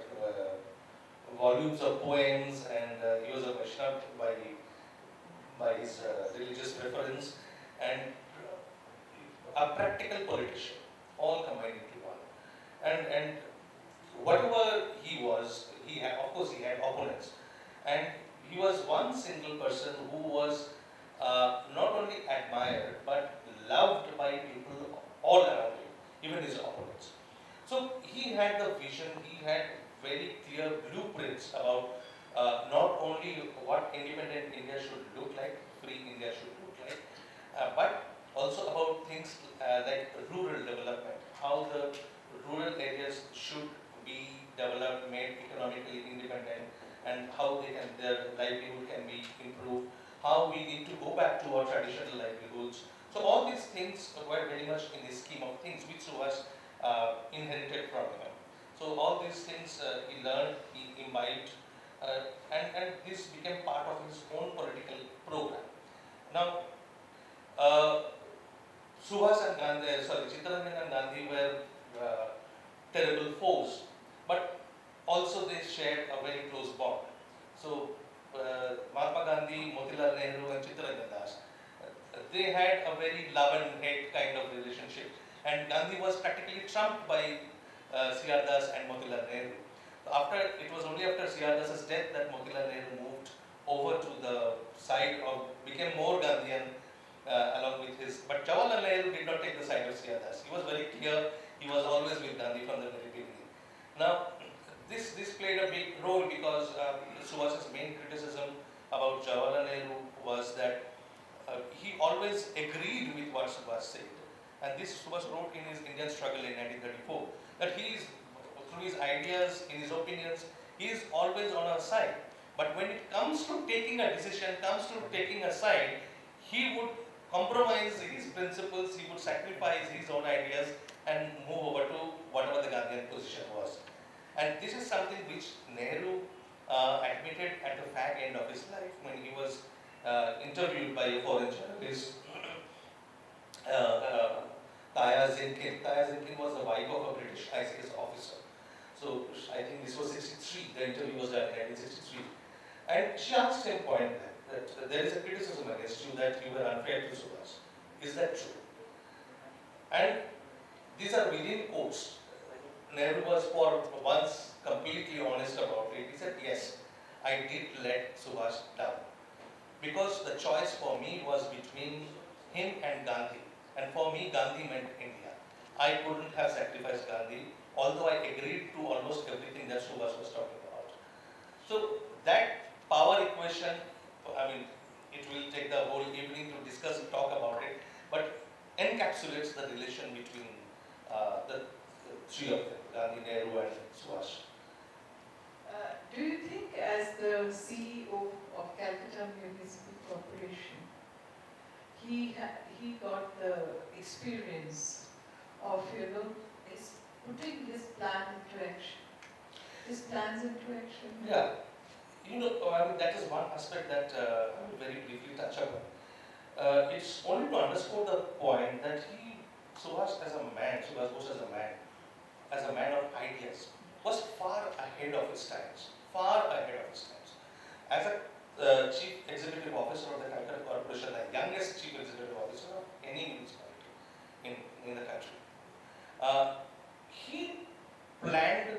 volumes of poems, and he was a Vaishnava by his religious preference, and a practical politician, all combined into one. And whatever he was, of course he had opponents, and he was one single person who was not only admired but loved by people all around him, even his opponents. So he had the vision, he had very clear blueprints about not only what independent India should look like, free India should look like, but also about things like rural development, how the rural areas should be developed, made economically independent, and how their livelihood can be improved, how we need to go back to our traditional livelihoods. So all these things were very much in the scheme of things which was inherited from him. So all these things he learned, he imbibed, and this became part of his own political program. Now, Chittaranjan and Gandhi were terrible foes, but also they shared a very close bond. So, Mahatma Gandhi, Motilal Nehru, and Chittaranjan Das, they had a very love and hate kind of relationship, and Gandhi was practically trumped by C.R. Das and Motilal Nehru. It was only after C.R. Das's death that Motilal Nehru moved over to the side of, became more Gandhian along with his, but Jawaharlal Nehru did not take the side of C.R. Das. He was very clear, he was always with Gandhi from the very beginning. Now, this played a big role because Subhas's main criticism about Jawaharlal Nehru was that he always agreed with what Subhas said. And this Subhas wrote in his Indian struggle in 1934, that he is, through his ideas, in his opinions, he is always on our side. But when it comes to taking a decision, comes to taking a side, he would compromise his principles, he would sacrifice his own ideas and move over to whatever the Gandhian position was. And this is something which Nehru admitted at the fag end of his life when he was interviewed by a foreign journalist, Taya Zinkin. Taya Zinkin was the wife of a British ICS officer. So I think this was 63, the interview was done in 1963. And she asked him point blank that there is a criticism against you that you were unfair to Subhas. Is that true? And these are within quotes. Nehru was for once completely honest about it. He said, yes, I did let Subhas down. Because the choice for me was between him and Gandhi. And for me, Gandhi meant India. I couldn't have sacrificed Gandhi, although I agreed to almost everything that Subhas was talking about. So that power equation, it will take the whole evening to discuss and talk about it, but encapsulates the relation between the three of them, Gandhi, Nehru and Subhas. Do you think as the CEO of Calcutta Municipal Corporation, he got the experience of, putting his plan into action, his plans into action? Yeah, I mean, that is one aspect that I will very briefly touch upon. It's only to underscore the point that Subhash as a man, Subhash Bose as a man of ideas, was far ahead of his times, far ahead of his times. As a chief executive officer of the Calcutta Corporation, the youngest chief executive officer of any municipality in the country, he planned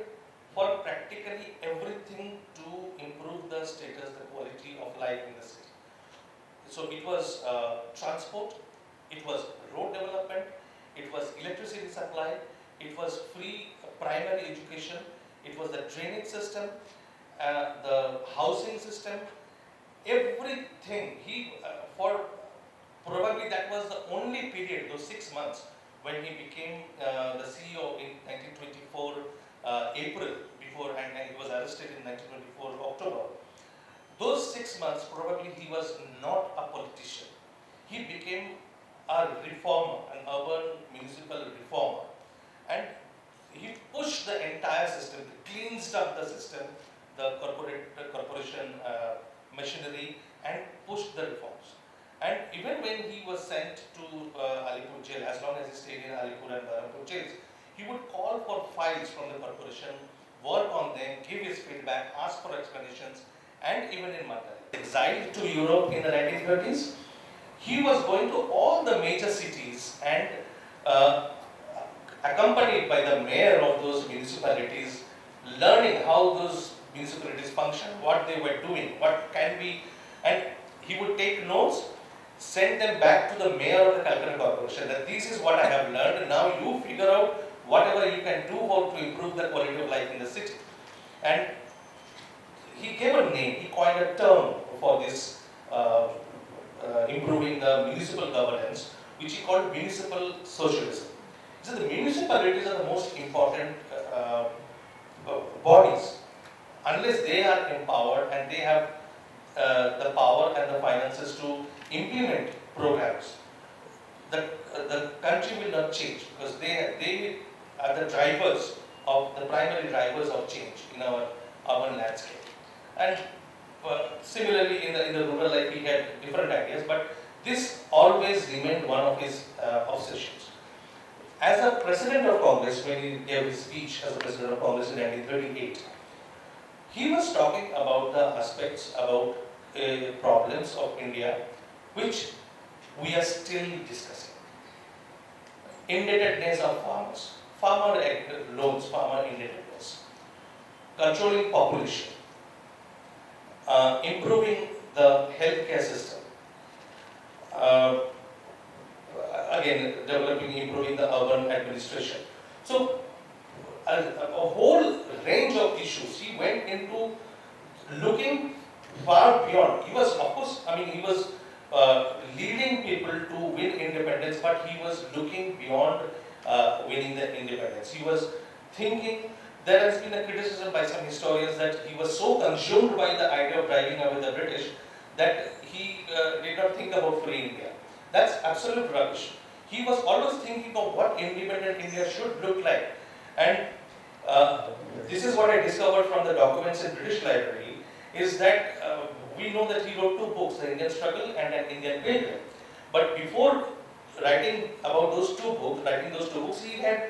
for practically everything to improve the status, the quality of life in the city. So it was transport, it was road development, it was electricity supply, it was free primary education, it was the drainage system, the housing system, everything. For probably that was the only period, those 6 months, when he became the CEO in 1924 April, and he was arrested in 1924 October. Those 6 months, probably he was not a politician. He became a reformer, an urban municipal reformer. And he pushed the entire system, cleansed up the system, the corporation machinery, and pushed the reforms. And even when he was sent to Alipur jail, as long as he stayed in Alipur and Raipur jails, he would call for files from the corporation, work on them, give his feedback, ask for explanations, and even in Mandalay. Exiled to Europe in the 1930s, he was going to all the major cities and accompanied by the mayor of those municipalities, learning how those municipalities function, what they were doing, what can be, and he would take notes, send them back to the mayor of the Calcutta Corporation that this is what I have learned, and now you figure out whatever you can do to improve the quality of life in the city. And he gave a name, he coined a term for this improving the municipal governance, which he called Municipal Socialism. So the municipalities are the most important bodies. Unless they are empowered and they have the power and the finances to implement programs, the country will not change, because they are the drivers the primary drivers of change in our urban landscape. And similarly in the rural life he had different ideas, but this always remained one of his obsessions. As a president of Congress, when he gave his speech as a president of Congress in 1938, he was talking about the aspects about problems of India which we are still discussing. Indebtedness of farmers, farmer loans, farmer indebtedness, controlling population, improving the healthcare system, again developing, improving the urban administration. So a whole range of issues. He went into looking far beyond. He was, of course, he was leading people to win independence, but he was looking beyond winning the independence. He was thinking, there has been a criticism by some historians that he was so consumed by the idea of driving away the British that he did not think about free India. That's absolute rubbish. He was always thinking of what independent India should look like. And this is what I discovered from the documents in British Library, is that we know that he wrote 2 books, The Indian Struggle and An Indian Pilgrim. But before writing those two books, he had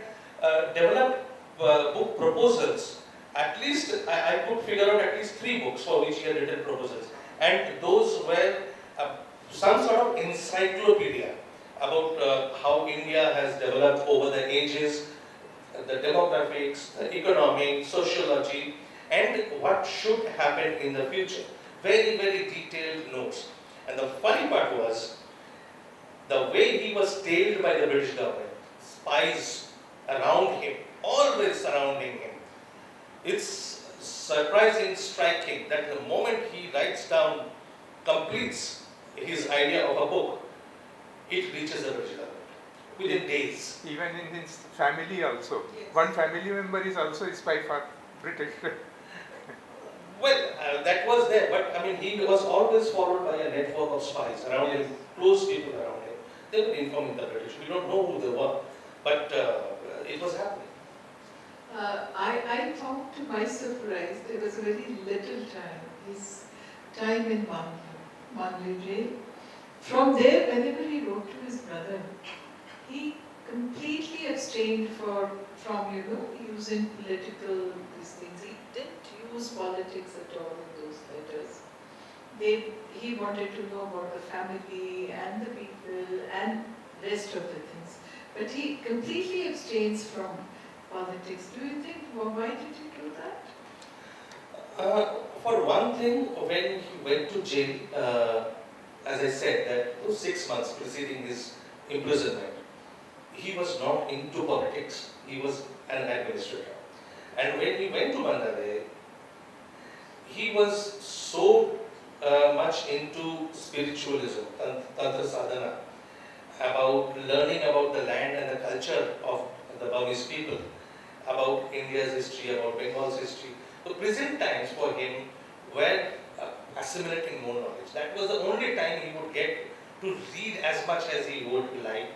developed book proposals. At least, I could figure out at least 3 books for which he had written proposals. And those were some sort of encyclopedia about how India has developed over the ages, the demographics, the economic, sociology, and what should happen in the future. Very, very detailed notes. And the funny part was, the way he was tailed by the British government, spies around him, always surrounding him. It's surprising, striking that the moment he writes down, completes his idea of a book, it reaches the British government within days. Even in his family also. Yes. One family member is also a spy for British. Well, that was there, but he was always followed by a network of spies around him, close people around him. They were informing the British. We don't know who they were, but it was happening. I thought, to my surprise, there was very little time his time in Manli jail. From there, whenever he wrote to his brother, he completely abstained from using political these things. He didn't use politics at all in those letters. He wanted to know about the family and the people and rest of the things. But he completely abstains from politics. Do you think, why did he do that? For one thing, when he went to jail, as I said, that those 6 months preceding his imprisonment, he was not into politics. He was an administrator. And when he went to Mandalay, he was so much into spiritualism, Tantra Sadhana, about learning about the land and the culture of the Burmese people, about India's history, about Bengal's history. The present times for him were assimilating more knowledge. That was the only time he would get to read as much as he would like.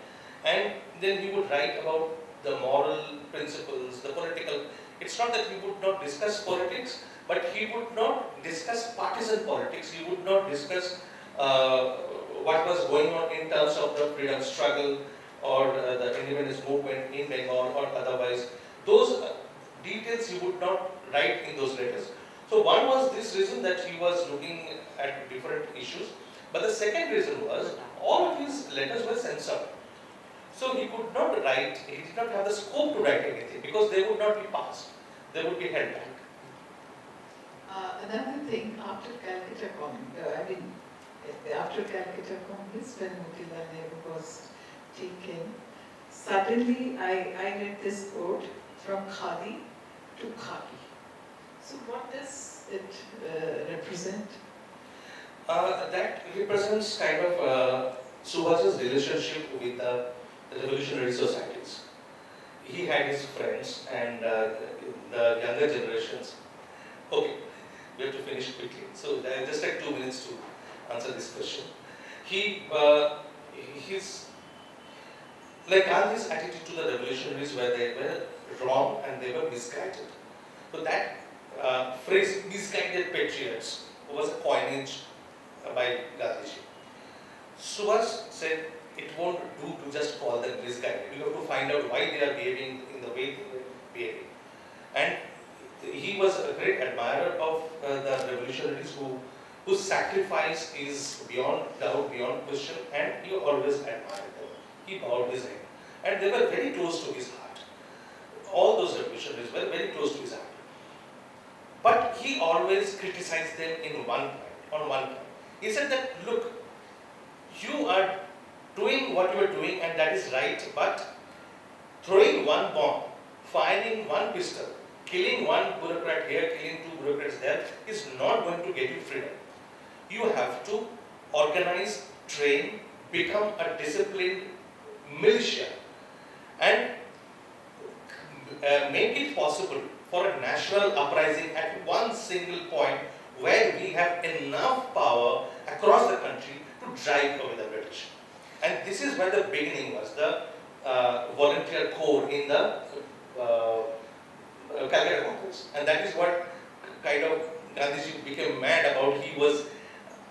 And then he would write about the moral principles, the political. It's not that he would not discuss politics, but he would not discuss partisan politics. He would not discuss what was going on in terms of the freedom struggle or the independence movement in Bengal or otherwise. Those details he would not write in those letters. So one was this reason that he was looking at different issues. But the second reason was all of his letters were censored. So he could not write, he did not have the scope to write anything because they would not be passed. They would be held back. Another thing, after Calcutta Congress, when Motilal Nehru was taken, suddenly I read this quote, from Khadi to Khaki. So what does it represent? That represents kind of Subhas's relationship with the revolutionary societies. He had his friends and the younger generations. Okay, we have to finish quickly. So I just take 2 minutes to answer this question. His like Gandhi's attitude to the revolutionaries where they were wrong and they were misguided. So that phrase, misguided patriots, was a coinage by Gandhiji. Subhas said it won't do to just call them misguided. You have to find out why they are behaving in the way they are behaving. And he was a great admirer of the revolutionaries whose sacrifice is beyond doubt, beyond question, and he always admired them. He bowed his head. And they were very close to his heart. All those revolutionaries were very close to his heart. But he always criticized them on one point. He said that, look, you are doing what you are doing and that is right, but throwing one bomb, firing one pistol, killing one bureaucrat here, killing 2 bureaucrats there, is not going to get you freedom. You have to organize, train, become a disciplined militia and make it possible for a national uprising at one single point where we have enough power across the country to drive away the British. And this is where the beginning was, the volunteer corps in the Calcutta Congress. And that is what kind of Gandhiji became mad about. He was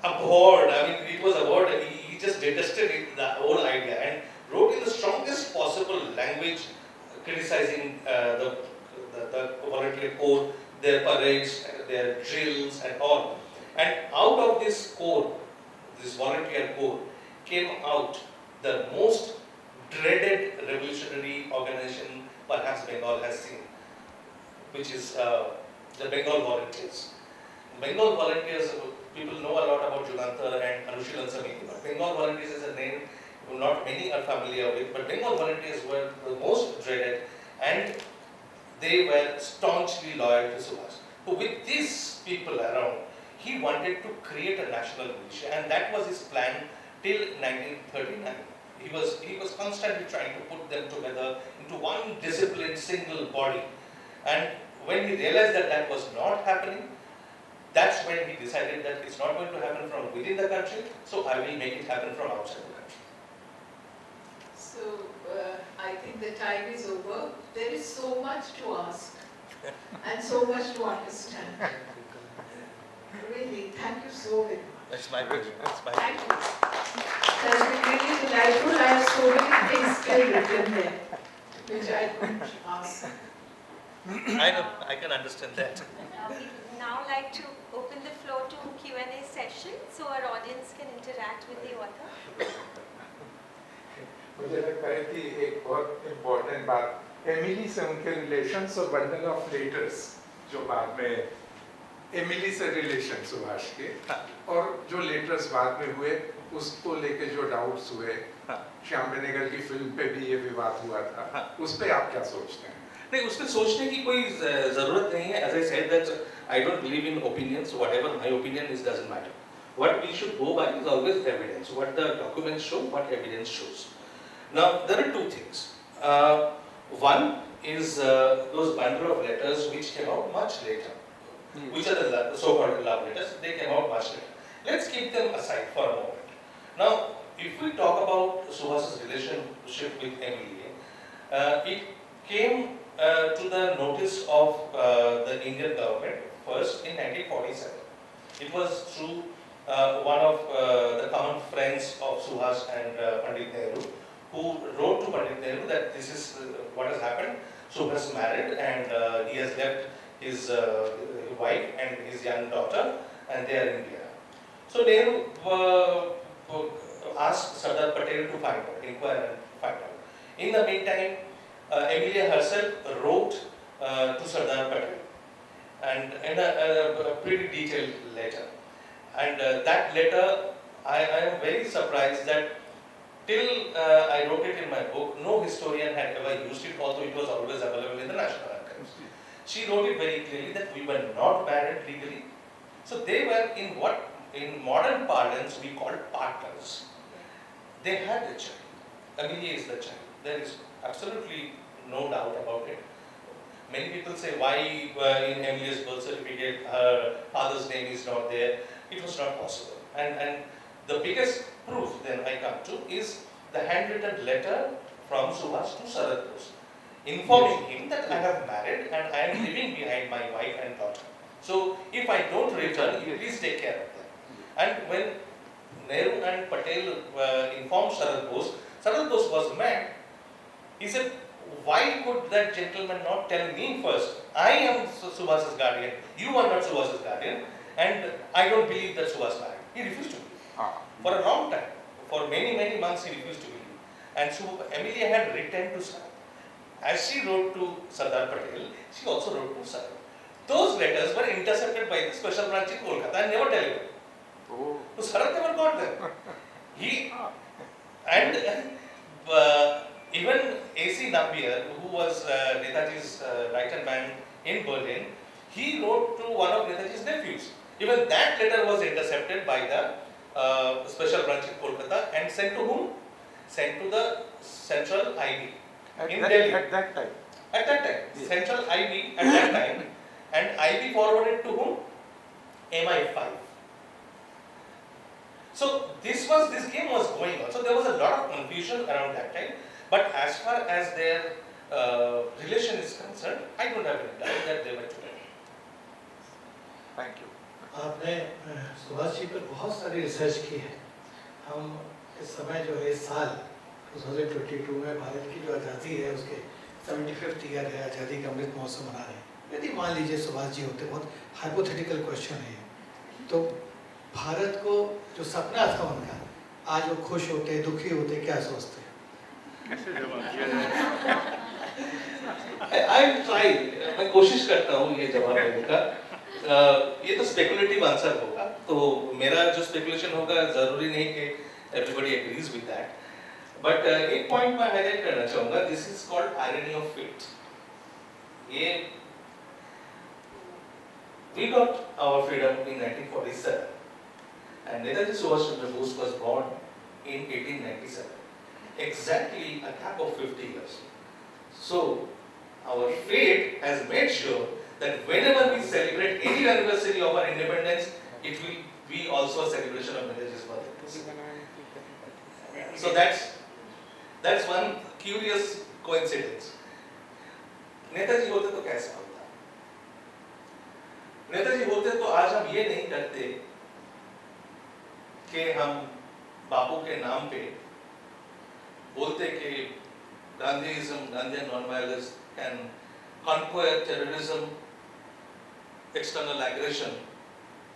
abhorred, it was abhorred, he just detested it, the whole idea, and wrote in the strongest possible language criticizing the volunteer corps, their parades, their drills and all. And out of this corps, this volunteer corps, came out the most dreaded revolutionary organization perhaps Bengal has seen, which is the Bengal Volunteers. Bengal Volunteers, people know a lot about Jugantar and Anushilan Samiti, but Bengal Volunteers is a name not many are familiar with, but Bengal Volunteers were the most dreaded and they were staunchly loyal to Subhas. So with these people around, he wanted to create a national militia, and that was his plan till 1939. He was constantly trying to put them together into one disciplined single body. And when he realized that that was not happening, that's when he decided that it's not going to happen from within the country, so I will make it happen from outside the country. So, I think the time is over. There is so much to ask and so much to understand. Really, thank you so very much. It's my pleasure. It's my Thank you. It has been really delightful. I have so many things still written there, which I couldn't ask. I know, I can understand that. We'd now like to open the floor to Q&A session so our audience can interact with the author. मुझे लगता है कि एक बहुत important बात Emily से उनके relations और बंडल ऑफ लेटर्स जो बाद में एमिली से रिलेशन सुभाष के और जो लेटर्स बाद में हुए उसको लेके जो डाउट्स हुए श्याम बेनेगल की फिल्म पे भी ये विवाद हुआ था उस पे आप क्या सोचते हैं? नहीं, उसमें सोचने की कोई जरूरत नहीं है. As I said that I don't believe in opinions. Whatever my opinion is doesn't matter. What we should go by is always evidence. What the documents show, what evidence shows. Now there are two things. One is those bundle of letters which came out much later, which are the so-called love letters. They came out much later. Let's keep them aside for a moment. Now, if we talk about Subhas's relationship with Emily, it came to the notice of the Indian government first in 1947. It was through one of the common friends of Subhas and Pandit Nehru, who wrote to Pandit Nehru that this is what has happened. Subhas married and he has left his wife and his young daughter, and they are in India. So Nehru asked Sardar Patel to find out, inquire and find out. In the meantime, Emilia herself wrote to Sardar Patel and in a pretty detailed letter. And that letter, I am very surprised that till I wrote it in my book, no historian had ever used it, although it was always available in the National Archives. She wrote it very clearly that we were not married legally. So they were in what in modern parlance we call partners. They had a child. Amelia is the child. There is absolutely no doubt about it. Many people say why in Amelia's birth certificate her father's name is not there. It was not possible. And the biggest proof then I come to is the handwritten letter from Subhas to Sarad Bose, informing him that I have married and I am living behind my wife and daughter. So if I don't return, you please take care of them. And when Nehru and Patel informed Sarad Bose was mad. He said, why could that gentleman not tell me first? I am Subhas's guardian, you are not Subhas's guardian, and I don't believe that Subhas married. He refused to believe. For a long time, for many months he refused to believe. And so Amelia had written to Sarad. As she wrote to Sardar Patel, she also wrote to Sarad. Those letters were intercepted by the special branch in Kolkata and never delivered. So Sarad never got them. Even A.C. Napier, who was Netaji's right-hand man in Berlin, he wrote to one of Netaji's nephews. Even that letter was intercepted by the special branch in Kolkata and sent to whom? Sent to the Central IB in Delhi. At that time. At that time, Yes. Central IB at that time, and IB forwarded to whom? MI5. So this game was going on. So there was a lot of confusion around that time. But as far as their relation is concerned, I don't have any doubt that they were together. Thank you. आपने सुभाष जी पर बहुत सारी research की है. हम इस समय जो है इस साल 2022 में भारत की जो आज़ादी है उसके 75th ईयर है, आज़ादी का अमृत महोत्सव मना रहे हैं. यदि मान लीजिए सुभाष जी होते, बहुत हाइपोथेटिकल क्वेश्चन है, तो भारत को जो सपना था उनका, आज वो खुश होते, दुखी होते, क्या सोचते? I try, मैं कोशिश करता हूँ ये जवाब देने का. ये तो स्पेकुलेटिव आंसर होगा, तो मेरा जो स्पेकुलेशन होगा जरूरी नहीं कि everybody agrees with that. But एक पॉइंट मैं हाईलाइट करना चाहूँगा. This is called irony of fate. ये we got our freedom in 1947, and Netaji Subhash Chandra Bose was born in 1897. Exactly a gap of 50 years. So our fate has made sure that whenever we celebrate any anniversary of our independence, it will be also a celebration of Netaji's birthday. So that's one curious coincidence. Netaji होते तो कैसा होता? नेताजी होते तो आज हम ये नहीं करते कि हम बापू के नाम पे बोलते कि गांधीism, Gandhian non-violence can conquer terrorism, external aggression,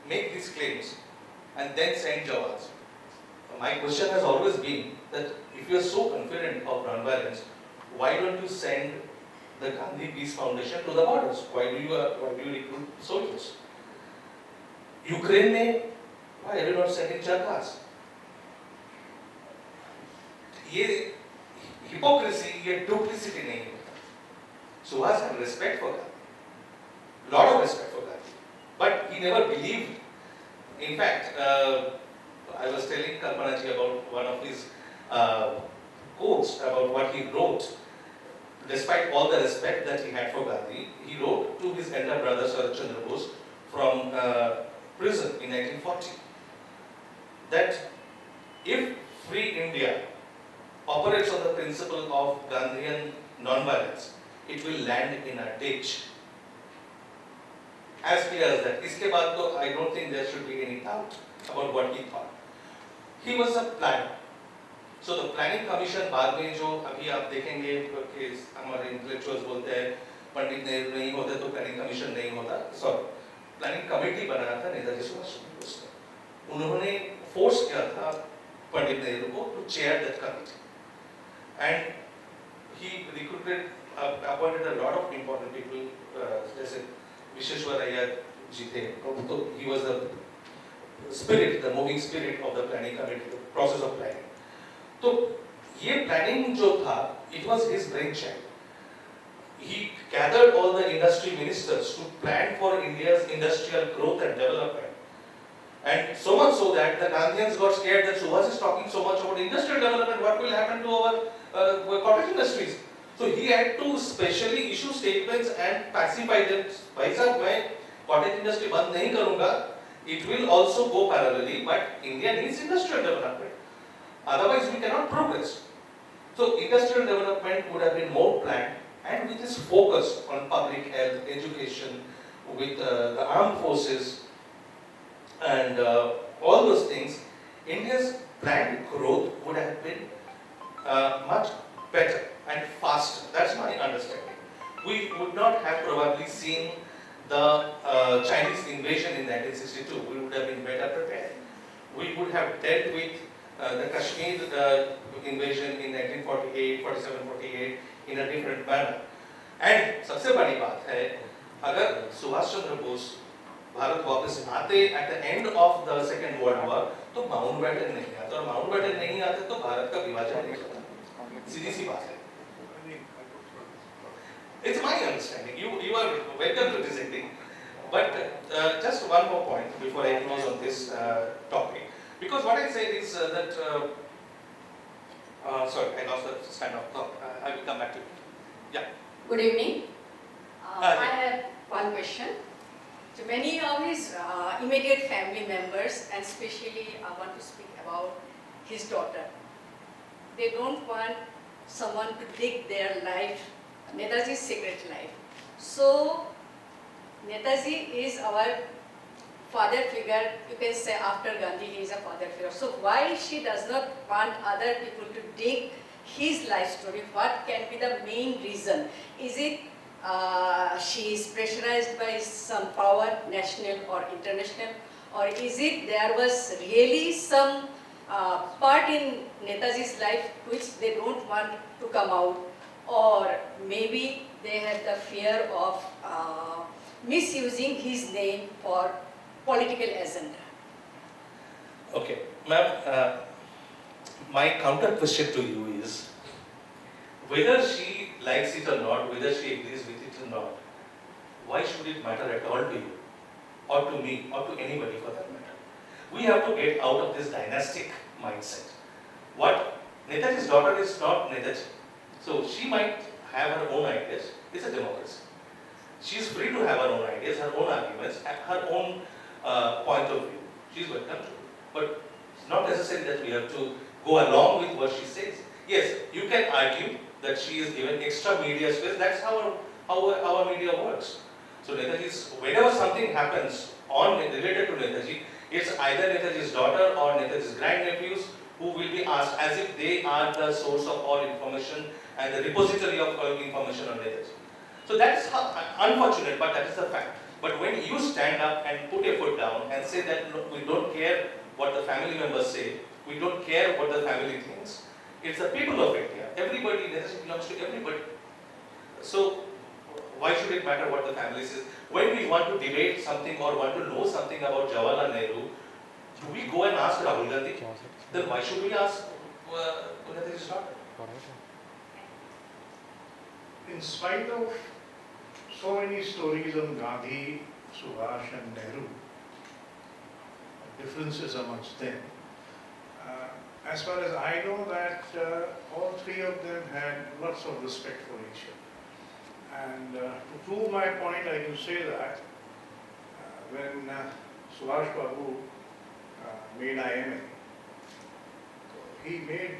make these claims and then send jawans. My question has always been that if you are so confident of non-violence, why don't you send the Gandhi Peace Foundation to the borders? Why do you recruit soldiers? Ukraine में why are you not sending charcas? ये hypocrisy, ये duplicity नहीं होता. Suhas had respect for Gandhi, lot of respect for Gandhi, but he never believed. In fact, I was telling Kalpana ji about one of his quotes about what he wrote. Despite all the respect that he had for Gandhi, he wrote to his elder brother Chandrachur from prison in 1940 that if free India operates on the principle of Gandhian non-violence, it will land in a ditch. As clear as that. इसके बाद तो I don't think there should be any doubt about what he thought. He was a planner. So the planning commission बाद में जो अभी आप देखेंगे कि हमारे intellectuals बोलते हैं पंडित नेहरू नहीं होते तो planning commission नहीं होता. Sorry, planning committee बनाया था नेताजी सुभाष चंद्र बोस ने. उन्होंने force किया था पंडित नेहरू को to chair that committee. And he recruited, appointed a lot of important people. जैसे विश्वेश्वर अय्यर जी थे, तो he was the spirit, the moving spirit of the planning committee, the process of planning. तो ये planning जो था, it was his brainchild. He gathered all the industry ministers to plan for India's industrial growth and development. And so much so that the Gandhians got scared that Subhas is talking so much about industrial development, what will happen to our cottage industries? So he had to specially issue statements and pacify them. भाई साहब मैं cottage industry बंद नहीं करूँगा. It will also go parallelly, but India needs industrial development. Otherwise we cannot progress. So industrial development would have been more planned and with this focus on public health, education, with the armed forces and all those things, India's planned growth would have been much better and faster. That's my understanding. We would not have probably seen the Chinese invasion in 1962. We would have been better prepared. We would have dealt with the Kashmir invasion in 1948, 47, 48 in a different manner. And सबसे बड़ी बात है, अगर सुभाष चंद्र बोस भारत वापस आते at the end of the Second World War, तो Mountbatten नहीं आता और माउंटबेटन नहीं आते तो भारत का विभाजन नहीं होता. सीधी सी बात है. It's my understanding. You are welcome to dissenting. But just one more point before I close on this topic. Because what I said is that, sorry, I lost the stand of thought. I will come back to it. Yeah. Good evening. yeah. I have one question. To many of his immediate family members, and especially I want to speak about his daughter. They don't want someone to dig their life, Netaji's secret life. So, Netaji is our father figure, you can say after Gandhi he is a father figure. So why she does not want other people to dig his life story? What can be the main reason? Is it she is pressurized by some power, national or international? Or is it there was really some part in Netaji's life which they don't want to come out? Or maybe they had the fear of misusing his name for political agenda. Okay, ma'am, my counter question to you is, whether she likes it or not, whether she agrees with it or not, why should it matter at all to you, or to me, or to anybody for that matter? We have to get out of this dynastic mindset. What Netaji's daughter is not Netaji. So she might have her own ideas. It's a democracy. She is free to have her own ideas, her own arguments, her own point of view. She is welcome to. But it's not necessary that we have to go along with what she says. Yes, you can argue that she is given extra media space. That's how our media works. So Netaji's, whenever something happens related to Netaji, it's either Netaji's daughter or Netaji's grandnephews who will be asked as if they are the source of all information and the repository of all information on Netaji. So that's how, unfortunate, but that is the fact. But when you stand up and put your foot down and say that no, we don't care what the family members say, we don't care what the family thinks, it's the people of India. Everybody, Netaji belongs to everybody. So why should it matter what the family says? When we want to debate something or want to know something about Jawaharlal Nehru, do we go and ask Rahul Gandhi? Then why should we ask Netaji's daughter? In spite of so many stories on Gandhi, Subhash and Nehru, differences amongst them, as far as I know that all three of them had lots of respect for each other. And to prove my point, I can say that when Subhash Babu made IMA, he made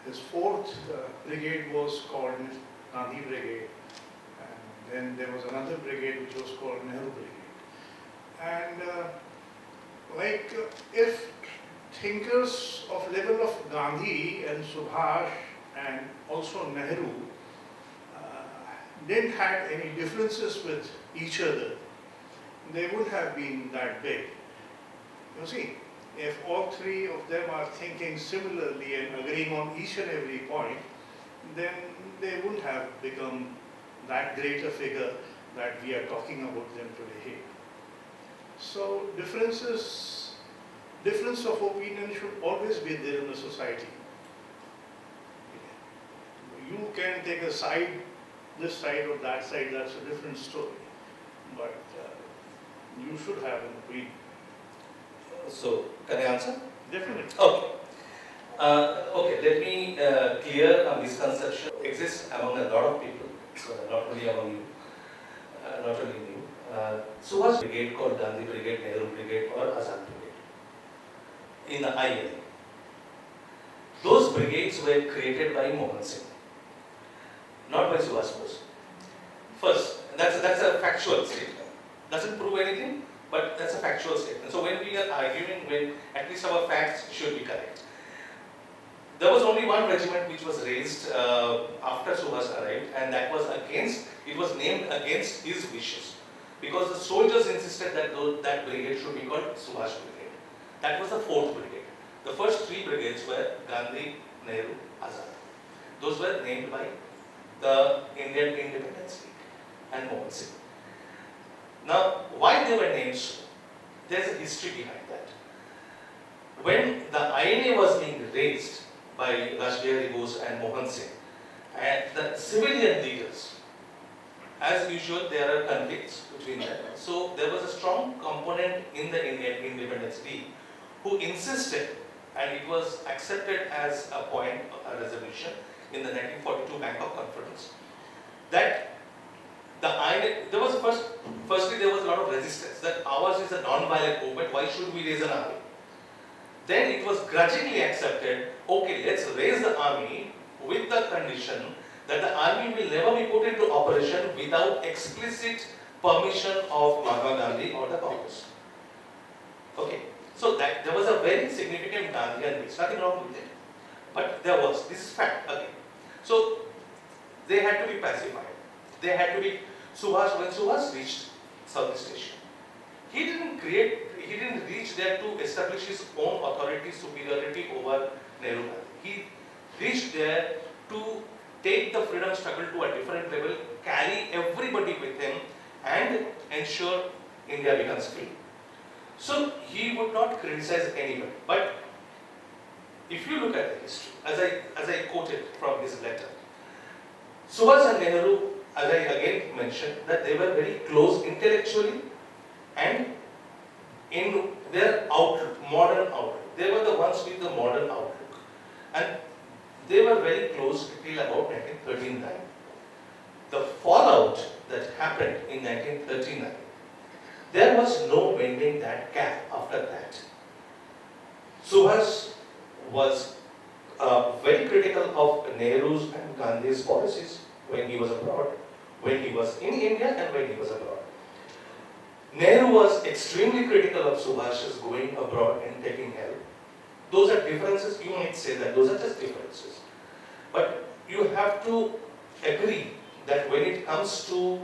his fourth brigade was called Gandhi Brigade, and then there was another brigade which was called Nehru Brigade. And if thinkers of level of Gandhi and Subhash and also Nehru didn't have any differences with each other, they would have been that big. You see, if all three of them are thinking similarly and agreeing on each and every point, then they wouldn't have become that great a figure that we are talking about them today here. So difference of opinion should always be there in the society. You can take a side, this side or that side, that's a different story. But you should have an opinion. So, can I answer? Definitely. Okay. Okay, let me clear a misconception exists among a lot of people, so not only among you, not only you. Subhash Brigade called Gandhi Brigade, Nehru Brigade or Azad Brigade in the INA. Those brigades were created by Mohan Singh, not by Subhash Bose. First, that's a factual statement. Doesn't prove anything, but that's a factual statement. So when we are arguing, when at least our facts should be correct. There was only one regiment which was raised after Subhash arrived, and that was it was named against his wishes. Because the soldiers insisted that that brigade should be called Subhash Brigade. That was the 4th brigade. The first 3 brigades were Gandhi, Nehru, Azad. Those were named by the Indian Independence League and Mohan Singh. Now, why they were named so? There's a history behind that. When the INA was being raised by Rashbihari Ghose and Mohan Singh, and the civilian leaders, as usual, there are conflicts between them. So there was a strong component in the Indian Independence League who insisted, and it was accepted as a point, a resolution in the 1942 Bangkok Conference, that the INA, there was firstly there was a lot of resistance that ours is a non-violent movement, why should we raise an army? Then it was grudgingly accepted, okay, let's raise the army with the condition that the army will never be put into operation without explicit permission of Mahatma Gandhi or the Congress. Okay, so that there was a very significant Gandhian base, nothing wrong with it. But there was, this is fact again. So they had to be pacified. They had to be, when Subhash reached Southeast Asia, he didn't reach there to establish his own authority, superiority over Nehru Gandhi. He reached there to take the freedom struggle to a different level, carry everybody with him, and ensure India becomes free. So he would not criticize anyone. But if you look at the history, as I quoted from his letter, Subhash and Nehru, as I again mentioned, that they were very close intellectually and in their outlook, modern outlook. They were the ones with the modern outlook. And they were very close till about 1939. The fallout that happened in 1939, there was no mending that gap after that. Subhash was very critical of Nehru's and Gandhi's policies when he was abroad. when he was in India and when he was abroad. Nehru was extremely critical of Subhash's going abroad and taking help. Those are differences, you might say that, those are just differences. But you have to agree that when it comes to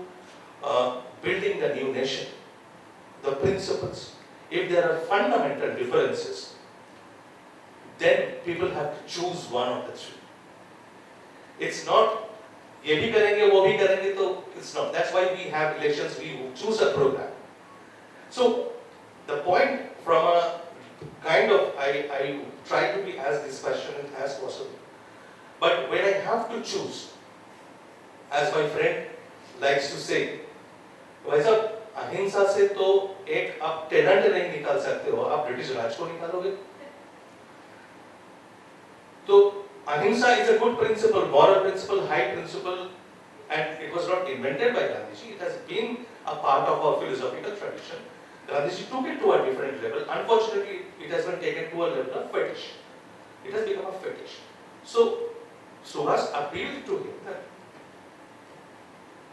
building the new nation, the principles, if there are fundamental differences, then people have to choose one of the three. It's not, ye bhi karenge, wo bhi karenge, so it's not. That's why we have elections, we choose a program. So, the point from a kind of, I try to be as dispassionate as possible. But when I have to choose, as my friend likes to say, भाई साहब अहिंसा से तो एक आप tenant नहीं निकाल सकते हो, आप ब्रिटिश राज को निकालोगे? तो अहिंसा is a good principle, moral principle, high principle, and it was not invented by Gandhiji. It has been a part of our philosophical tradition. Gandhiji took it to a different level. Unfortunately, it has been taken to a level of fetish. It has become a fetish. So, Subhash appealed to him that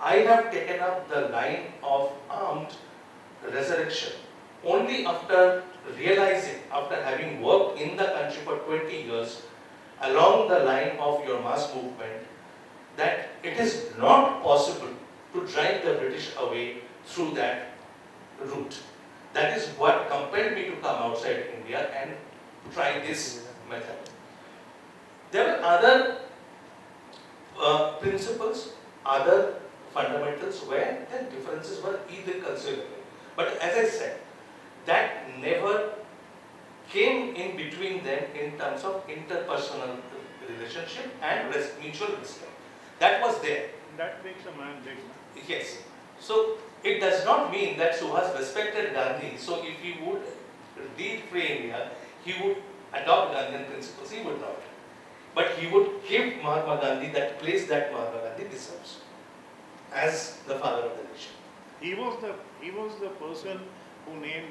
I have taken up the line of armed resurrection only after realizing, after having worked in the country for 20 years along the line of your mass movement, that it is not possible to drive the British away through that route. That is what compelled me to come outside India and try this method. There were other principles, other fundamentals where the differences were either considerable. But as I said, that never came in between them in terms of interpersonal relationship and mutual respect. That was there. That makes a man big, man. Yes. So it does not mean that Subhas respected Gandhi. So if he would lead free India, he would adopt Gandhian principles. He would not. But he would give Mahatma Gandhi that place that Mahatma Gandhi deserves as the father of the nation. He was the person who named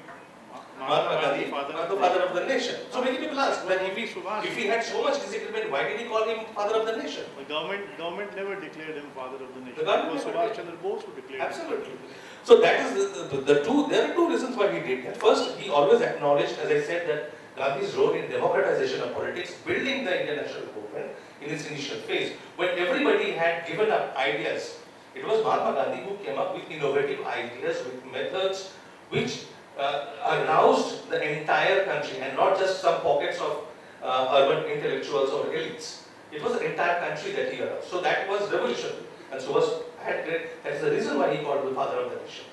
Mahatma Gandhi, the father of the nation. So many people ask that if Subhash. he had so much disagreement, why did he call him father of the nation? The government never declared him father of the nation. The government It was never Subhash Chandra Bose who declared Absolutely. him. So that is the two, there are two reasons why he did that. First, he always acknowledged, as I said, that Gandhi's role in democratization of politics, building the Indian national movement in its initial phase, when everybody had given up ideas. It was Mahatma Gandhi who came up with innovative ideas, with methods which aroused the entire country and not just some pockets of urban intellectuals or elites. It was the entire country that he aroused. So that was revolutionary. And so that is the reason why he called the father of the nation.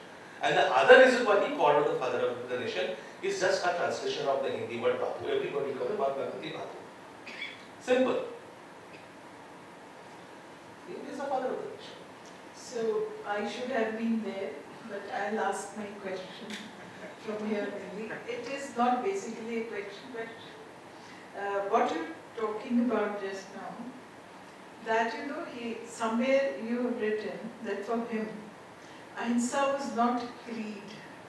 And the other reason why he called the father of the nation is just a translation of the Hindi word Bapu. Everybody calls Mahatma Gandhi Bapu. Simple. He is the father of the nation. So I should have been there, but I'll ask my question from here only. It is not basically a question, but what you're talking about just now, that somewhere you have written that for him, Ahimsa was not creed,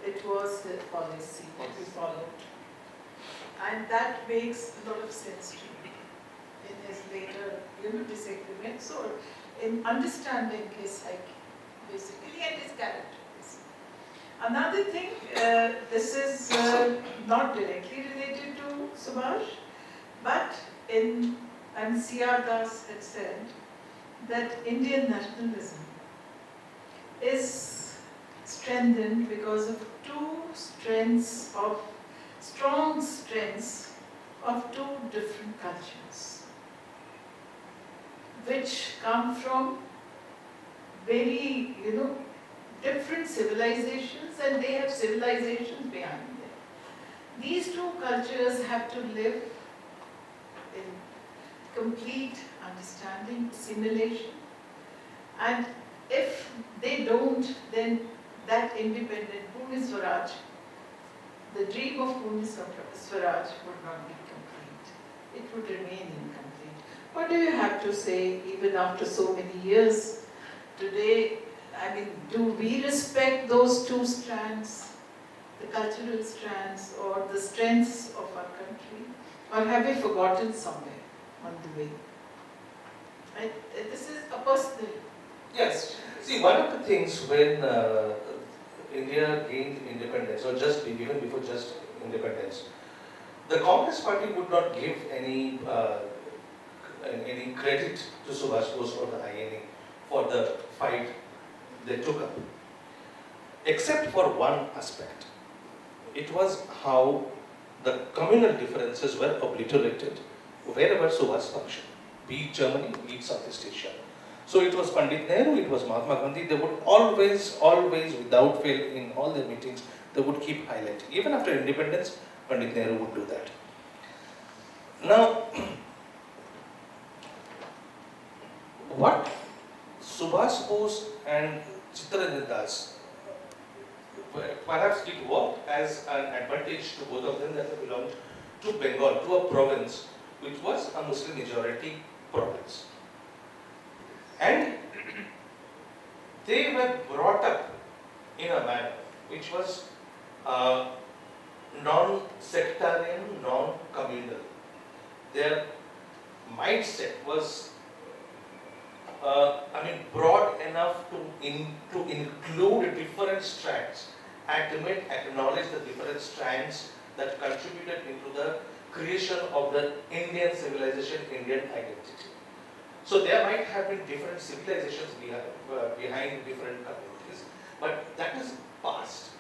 it was the policy that he followed. And that makes a lot of sense to me in his later disagreements or in understanding his psyche, basically, and his character. Another thing, this is not directly related to Subhash, but and C.R. Das had said that Indian nationalism is strengthened because of strong strengths of two different cultures, which come from very, different civilizations, and they have civilizations behind them. These two cultures have to live in complete understanding, assimilation, and if they don't, then that independent Pune Swaraj, the dream of Pune Swaraj would not be complete. It would remain incomplete. What do you have to say, even after so many years, today? I mean, do we respect those two strands, the cultural strands or the strengths of our country, or have we forgotten somewhere on the way? This is a personal Yes. See, one of the things when India gained independence, or even before just independence, the Congress Party would not give any credit to Subhash Bose or the INA for the fight they took up, except for one aspect. It was how the communal differences were obliterated wherever Subhash functioned, be it Germany, be it Southeast Asia. So it was Pandit Nehru, it was Mahatma Gandhi, they would always, without fail, in all their meetings, they would keep highlighting. Even after independence, Pandit Nehru would do that. Now, what Subhash Bose and Chittaranjan Das, perhaps it worked as an advantage to both of them that they belonged to Bengal, to a province which was a Muslim majority province. And they were brought up in a manner which was non-sectarian, non-communal. Their mindset was, broad enough to include different strands, admit, acknowledge the different strands that contributed into the creation of the Indian civilization, Indian identity. So there might have been different civilizations behind different communities, but that is past.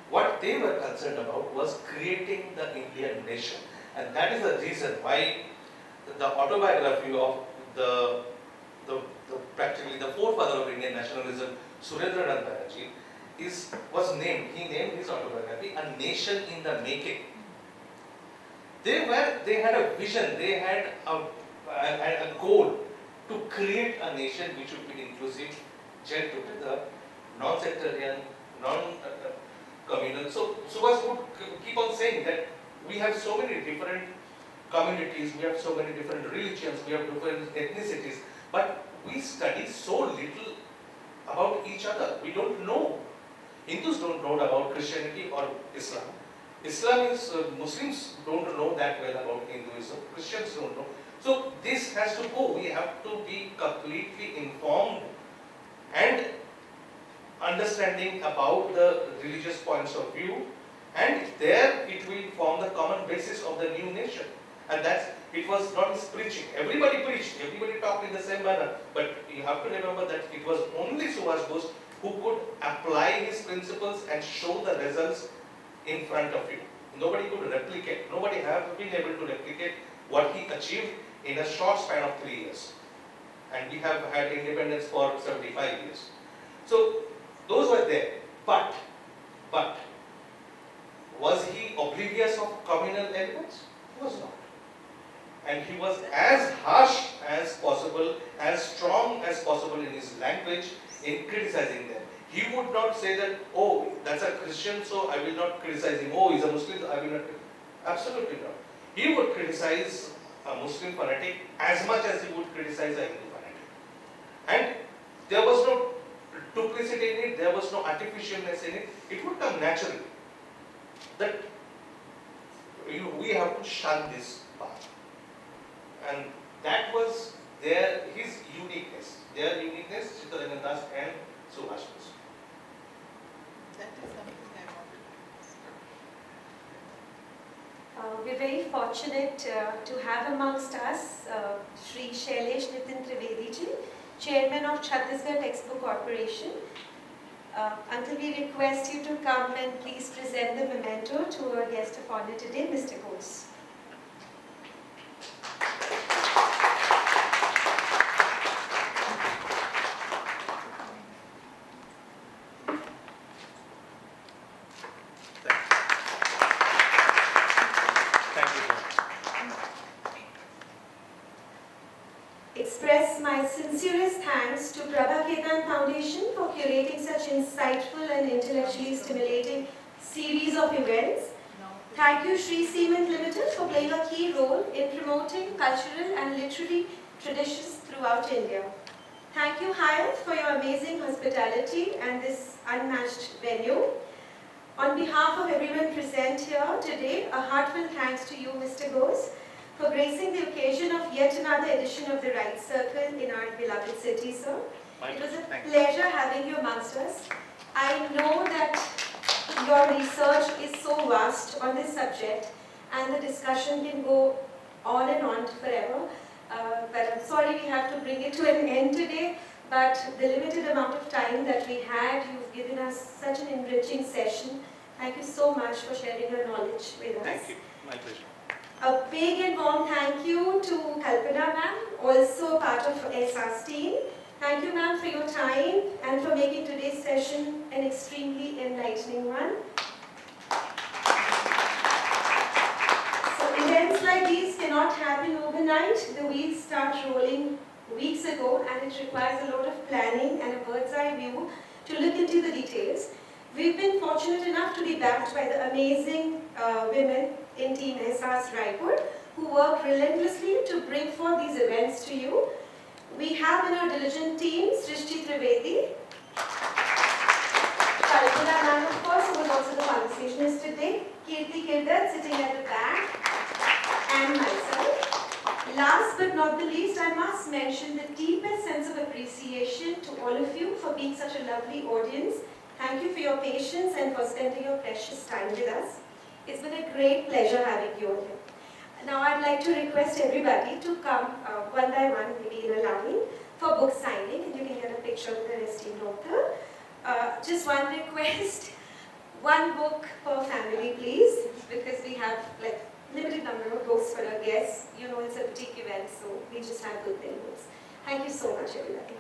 What they were concerned about was creating the Indian nation, and that is the reason why the autobiography of practically the forefather of Indian nationalism, Surendranath Banerjee, was named. He named his autobiography "A Nation in the Making." They had a vision. They had a goal to create a nation which would be inclusive, gel together, non-sectarian, non-communal. So Subhash would keep on saying that we have so many different communities, we have so many different religions, we have different ethnicities, but we study so little about each other. We don't know. Hindus don't know about Christianity or Islam. Muslims don't know that well about Hinduism. Christians don't know. So this has to go. We have to be completely informed and understanding about the religious points of view, and there it will form the common basis of the new nation. And it was not his preaching. Everybody preached, everybody talked in the same manner, but you have to remember that it was only Subhash Bose who could apply his principles and show the results in front of you. Nobody could replicate, nobody has been able to replicate what he achieved in a short span of 3 years. And we have had independence for 75 years. So those were there. But was he oblivious of communal elements? He was not. And he was as harsh as possible, as strong as possible in his language in criticizing them. He would not say that, oh, that's a Christian, so I will not criticize him. Oh, he's a Muslim, so I will not. Absolutely not. He would criticize a Muslim fanatic as much as he would criticize a Hindu fanatic. And there was no duplicity in it, there was no artificialness in it. It would come naturally. That we have to shun this path. And that was his uniqueness. Their uniqueness, Chittaranjan Das and Subhash Bose. That is something I wanted to ask. We're very fortunate to have amongst us Shri Shailesh Nitin Trivedi ji, Chairman of Chhattisgarh Textbook Corporation. Uncle, we request you to come and please present the memento to our guest of honor today, Mr. Ghose. Express my sincerest thanks to Prabha Ketan Foundation for curating such insightful and intellectually stimulating series of events. Thank you Sri Cement Limited for playing a key role in promoting cultural and literary traditions throughout India. Thank you Hyatt for your amazing hospitality and this unmatched venue. On behalf of everyone present here today, a heartfelt thanks to you, Mr. Ghose, for gracing the occasion of yet another edition of the Right Circle in our beloved city, sir. My It was a Thank you. pleasure having you amongst us. I know that your research is so vast on this subject and the discussion can go on and on forever. But I'm sorry we have to bring it to an end today. But the limited amount of time that we had, you've given us such an enriching session. Thank you so much for sharing your knowledge with us. Thank you. My pleasure. A big and warm thank you to Kalpana ma'am, also part of SR's team. Thank you ma'am for your time and for making today's session an extremely enlightening one. So events like these cannot happen overnight. The wheels start rolling weeks ago and it requires a lot of planning and a bird's eye view to look into the details. We've been fortunate enough to be backed by the amazing women in Team SR's Raipur who work relentlessly to bring forth these events to you. We have in our diligent team Srishti Trivedi, Kalpana ma'am of course who was also the conversationist today, Kirti Kirdat sitting at the back, and myself. Last but not the least, I must mention the deepest sense of appreciation to all of you for being such a lovely audience. Thank you for your patience and for spending your precious time with us. It's been a great pleasure having you all here. Now I'd like to request everybody to come one by one, maybe in a line, for book signing, and you can get a picture with the esteemed author. Just one request, one book per family please, because we have like limited number of books for our guests. You know, it's a boutique event, so we just have good many books. Thank you so much, everybody.